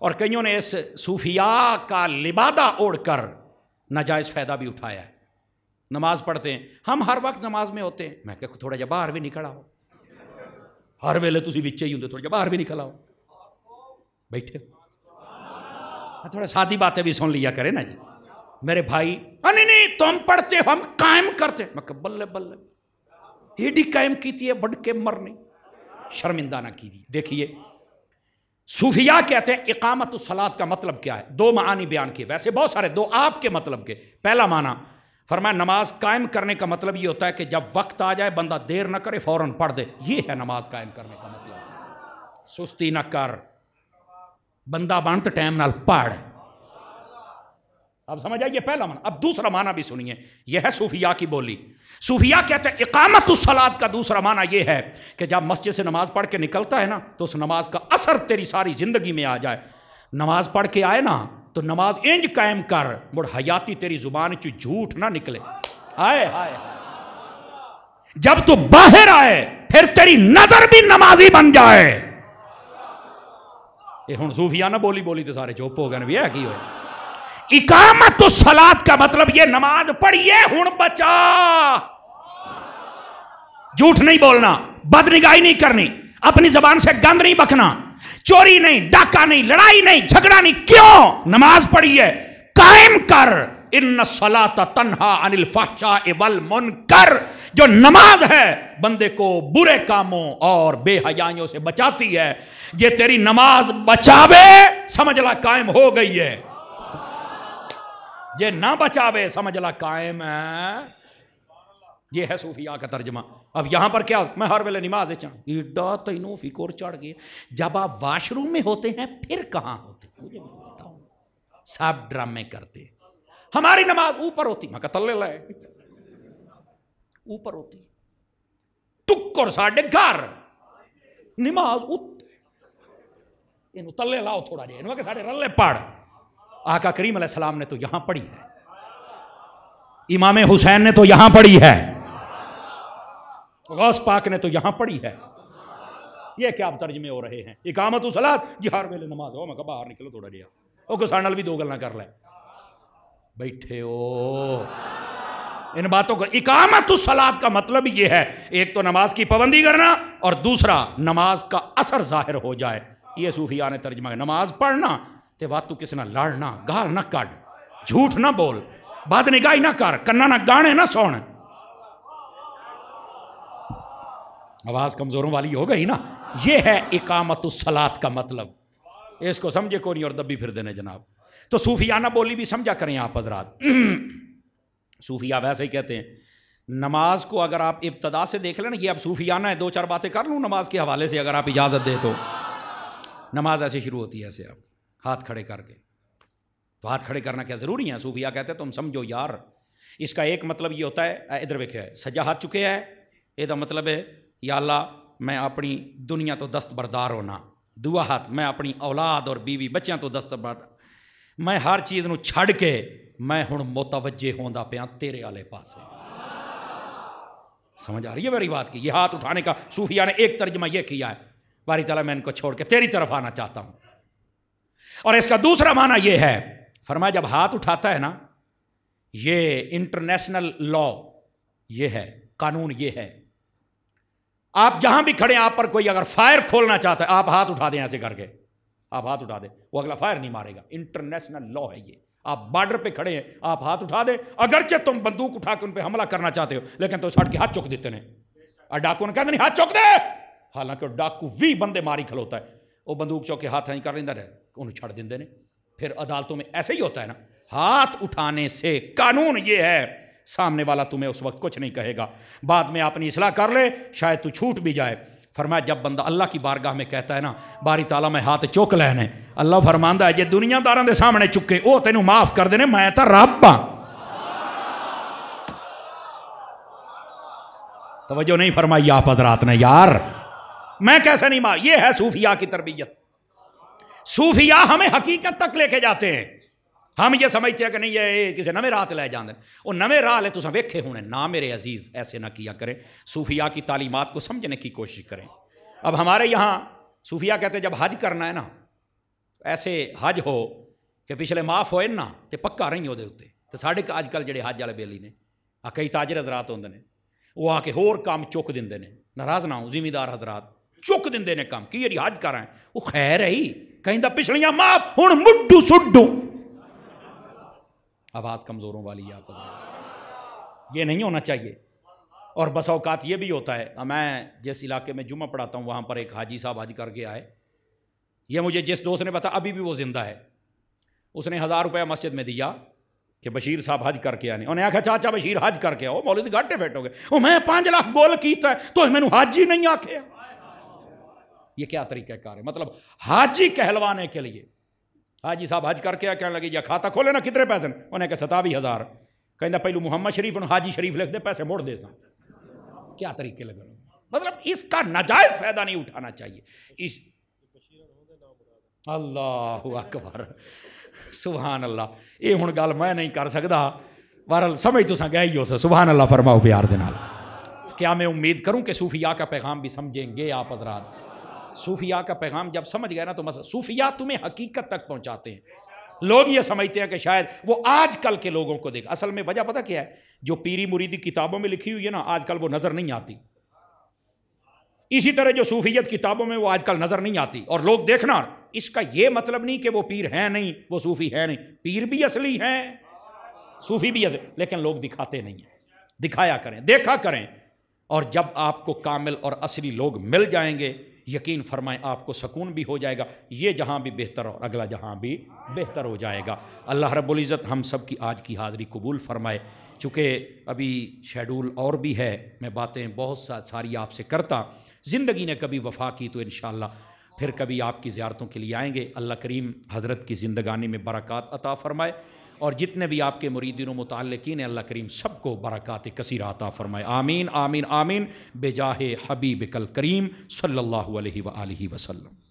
اور کئیوں نے اس صوفیاء کا لبادہ اوڑھ کر ناجائز فائدہ بھی اٹھایا ہے. نماز پڑھتے ہیں, ہم ہر وقت نماز میں ہوتے ہیں. میں کہ تھوڑا جا باہر بھی نکلا ہو, ہر ویلے تسی وچے ہی ہوندے, تھوڑا جا باہر بھی نکلا ہو. بیٹھے تھوڑا سادی باتیں بھی سن لیا کرے نا جی. میرے بھائی نہیں تم پڑھتے ہم قائم کرتے. میں کہ بلے بلے ایڈی قائم کیتی ہے وڈ کے مرنے, شرمندہ نہ کیجیے. دیکھیے صوفیاء کہتے ہیں اقامت الصلاۃ کا مطلب کیا ہے. 2 معانی بیان کیے, ویسے بہت سارے, 2 آپ کے مطلب کے. پہلا معنی فرمایا نماز قائم کرنے کا مطلب یہ ہوتا ہے کہ جب وقت آ جائے بندہ دیر نہ کرے, فوراً پڑھ دے. یہ ہے نماز قائم کرنے کا مطلب. سستی نہ کر, بندہ بنت ٹائم نال پڑھ. اب سمجھ آئیے پہلا معنی. اب دوسرا معنی بھی سنیے, یہ ہے صوفیاء کی بولی. صوفیاء کہتے ہیں اقامت الصلاۃ کا دوسرا معنی یہ ہے کہ جب مسجد سے نماز پڑھ کے نکلتا ہے نا تو اس نماز کا اثر تیری ساری زندگی میں آ جائے. نماز پڑھ کے آئے نا تو نماز انج قائم کر مڑ حیاتی تیری زبان چ جھوٹ نہ نکلے. آئے ہائے, جب تو باہر آئے پھر تیری نظر بھی نمازی بن جائے. یہ ہن صوفیاء نہ بولی تو سارے چپ ہو گئے. بھی ہے کی ہوئے اقامت الصلاۃ کا مطلب یہ نماز پڑھیے ہن بچا. جھوٹ نہیں بولنا, بد نگاہی نہیں کرنی, اپنی زبان سے گند نہیں بکنا, چوری نہیں, ڈاکہ نہیں, لڑائی نہیں, جھگڑا نہیں. کیوں؟ نماز پڑھیے, قائم کر. ان الصلاۃ تنہا عن الفحشاء والمنکر. جو نماز ہے بندے کو برے کاموں اور بے حیائیوں سے بچاتی ہے. یہ تیری نماز بچاوے, سمجھ لا قائم ہو گئی ہے. جے نہ بچاوے سمجھ لا قائم ہے. یہ ہے صوفیاء کا ترجمہ. اب یہاں پر کیا میں ہر ویلے نماز ایڈا تینوں فکر چڑھ گئے. جب آپ واش روم میں ہوتے ہیں پھر کہاں ہوتے مجھے بتاؤ. سب ڈرامے کرتے. ہماری نماز اوپر ہوتی میں تلے لائے اوپر ہوتی ٹکر ساڈے گھر نماز یہ تلے لاؤ تھوڑا جہا کہ ساڈے رلے پڑھ. آقا کریم علیہ السلام نے تو یہاں پڑھی ہے, امام حسین نے تو یہاں پڑھی ہے, غوث پاک نے تو یہاں پڑھی ہے. یہ کیا ترجمے ہو رہے ہیں؟ اقامت الصلاۃ جی ہر ویلے نماز ہو. میں کہا باہر نکلو تھوڑا جہا وہ کو ساڈے نال بھی دو گلاں کر لے بیٹھے ہو. ان باتوں کو اقامت الصلاۃ کا مطلب یہ ہے ایک تو نماز کی پابندی کرنا اور دوسرا نماز کا اثر ظاہر ہو جائے. یہ صوفیاء نے ترجمہ ہے. نماز پڑھنا تے وات تو کسی نہ لڑنا, گال نہ کڈ, جھوٹ نہ بول, بد نگاہی نہ کر, کنا نہ گانے نہ سن. آواز کمزوروں والی ہو گئی نا. یہ ہے اقامت الصلاۃ کا مطلب. اس کو سمجھے کو نہیں اور دبی پھر دینے جناب. تو صوفیانہ بولی بھی سمجھا کریں آپ حضرات. صوفیاء ویسے ہی کہتے ہیں نماز کو اگر آپ ابتدا سے دیکھ لیں نا, یہ اب صوفیانہ ہے, دو چار باتیں کر لوں نماز کے حوالے سے اگر آپ اجازت دیں تو. نماز ایسے شروع ہوتی ہے ایسے آپ ہاتھ کھڑے کر کے. تو ہاتھ کھڑے کرنا کیا ضروری ہے؟ صوفیاء کہتے ہیں تم سمجھو یار, اس کا ایک مطلب یہ ہوتا ہے ادھر ویکھے سجا ہاتھ چکے ہے, یہ مطلب ہے یا اللہ میں اپنی دنیا تو دستبردار ہونا. دعا ہاتھ میں اپنی اولاد اور بیوی بچیاں تو دستبردار, میں ہر چیز نو چھڑ کے میں ہن متوجہ ہوندا پیا تیرے والے پاسے. سمجھ آ رہی ہے میری بات کی؟ یہ ہاتھ اٹھانے کا صوفیاء نے ایک ترجمہ یہ کیا ہے, باری تعالیٰ میں ان کو چھوڑ کے تیری طرف آنا چاہتا ہوں. اور اس کا دوسرا معنی یہ ہے, فرمایا جب ہاتھ اٹھاتا ہے نا, یہ انٹرنیشنل لا یہ ہے, قانون یہ ہے, آپ جہاں بھی کھڑے آپ پر کوئی اگر فائر کھولنا چاہتا ہے آپ ہاتھ اٹھا دیں ایسے کر کے, آپ ہاتھ اٹھا دیں, وہ اگلا فائر نہیں مارے گا. انٹرنیشنل لا ہے یہ. آپ بارڈر پہ کھڑے ہیں آپ ہاتھ اٹھا دیں, اگرچہ تم بندوق اٹھا کے ان پہ حملہ کرنا چاہتے ہو لیکن تو سٹ کے ہاتھ چک دیتے ہیں. اور ڈاکو نے کہتے نہیں ہاتھ چک دے, حالانکہ ڈاکو بھی بندے ماری کھلوتا ہے, وہ بندوق چوک کے ہاتھ نہیں کر لینا رہے انہوں چھڑ دیں نے. پھر عدالتوں میں ایسے ہی ہوتا ہے نا, ہاتھ اٹھانے سے قانون یہ ہے سامنے والا تمہیں اس وقت کچھ نہیں کہے گا, بعد میں اپنی اصلاح کر لے شاید تو چھوٹ بھی جائے. فرمایا جب بندہ اللہ کی بارگاہ میں کہتا ہے نا باری تعالیٰ میں ہاتھ چک لینے, اللہ فرماندا ہے جے دنیا داراں دے سامنے چکے وہ تینوں معاف کر دینے, میں تا رب ہاں. توجہ نہیں فرمائی آپ حضرات نے یار, میں کیسے نہیں ماں. یہ ہے صوفیاء کی تربیت. صوفیاء ہمیں حقیقت تک لے کے جاتے ہیں. ہم یہ سمجھتے ہیں کہ نہیں یہ کسی نویں راہ لے جاندے, وہ نویں راہ لے تو ویکھے ہونے نا. میرے عزیز ایسے نہ کیا کریں, صوفیاء کی تعلیمات کو سمجھنے کی کوشش کریں. اب ہمارے یہاں صوفیاء کہتے ہیں جب حج کرنا ہے نا, ایسے حج ہو کہ پچھلے معاف ہوئے نا تے پکا رہی ہو دے ہوتے. تو ساڑھے اج کل جڑے حج والے بیلی نے کئی تاجر حضرات ہوندے نے, وہ آ کے ہور کام چک دیندے نے. ناراض نہ ہوں زمیندار حضرات, چک دیندے نے کام کی حج کر رہے ہیں, وہ خیر ہے ہی کہیں پچھلیاں معاف ہن مڈو سڈو. آواز کمزوروں والی آپ کو یہ نہیں ہونا چاہیے. اور بس اوقات یہ بھی ہوتا ہے, میں جس علاقے میں جمعہ پڑھاتا ہوں وہاں پر ایک حاجی صاحب حج کر کے آئے. یہ مجھے جس دوست نے بتایا ابھی بھی وہ زندہ ہے, اس نے 1000 روپیہ مسجد میں دیا کہ بشیر صاحب حج کر کے آنے. انہیں آخیا چاچا بشیر حج کر کے آؤ. مولوی گھاٹے فٹ ہو گئے, وہ میں 5 لاکھ گول کیتا ہے تو میں نے حج ہی نہیں آکھیا. یہ کیا طریقہ کار ہے؟ مطلب حاجی کہلوانے کے لیے. حاجی صاحب حج کر کے آ کہنے لگے یا کھاتا کھولے نا کتنے پیسے, انہیں کہ 27,000. کہنا پہلو محمد شریف انہوں حاجی شریف لکھ دے پیسے موڑ دے سا. کیا طریقے لگے؟ مطلب اس کا ناجائز فائدہ نہیں اٹھانا چاہیے. اس اللہ اکبر سبحان اللہ. یہ ہوں گل میں نہیں کر سکتا, بہرحال سمجھ تو گئے ہی ہو سا. سبحان اللہ فرماؤ پیار دے نال. کیا میں امید کروں کہ صوفیاء کا پیغام بھی سمجھیں گے آپ حضرات. صوفیاء کا پیغام جب سمجھ گئے نا تو مثلا صوفیاء تمہیں حقیقت تک پہنچاتے ہیں. لوگ یہ سمجھتے ہیں کہ شاید وہ آج کل کے لوگوں کو دیکھ, اصل میں وجہ پتہ کیا ہے, جو پیری مریدی کتابوں میں لکھی ہوئی ہے نا آج کل وہ نظر نہیں آتی. اسی طرح جو صوفیت کتابوں میں وہ آج کل نظر نہیں آتی. اور لوگ دیکھنا, اس کا یہ مطلب نہیں کہ وہ پیر ہیں نہیں, وہ صوفی ہے نہیں. پیر بھی اصلی ہیں, صوفی بھی اصلی, لیکن لوگ دکھاتے نہیں ہیں. دکھایا کریں, دیکھا کریں, اور جب آپ کو کامل اور اصلی لوگ مل جائیں گے یقین فرمائیں آپ کو سکون بھی ہو جائے گا، یہ جہاں بھی بہتر اور اگلا جہاں بھی بہتر ہو جائے گا۔ اللہ رب العزت ہم سب کی آج کی حاضری قبول فرمائے۔ چونکہ ابھی شیڈول اور بھی ہے، میں باتیں بہت ساری آپ سے کرتا، زندگی نے کبھی وفا کی تو انشاءاللہ پھر کبھی آپ کی زیارتوں کے لیے آئیں گے۔ اللہ کریم حضرت کی زندگانی میں برکات عطا فرمائے، اور جتنے بھی آپ کے مریدین و متعلقین ہیں اللہ کریم سب کو برکات کثیرہ عطا فرمائے۔ آمین آمین آمین بجاہ حبیبک الکریم صلی اللہ علیہ وآلہ وسلم۔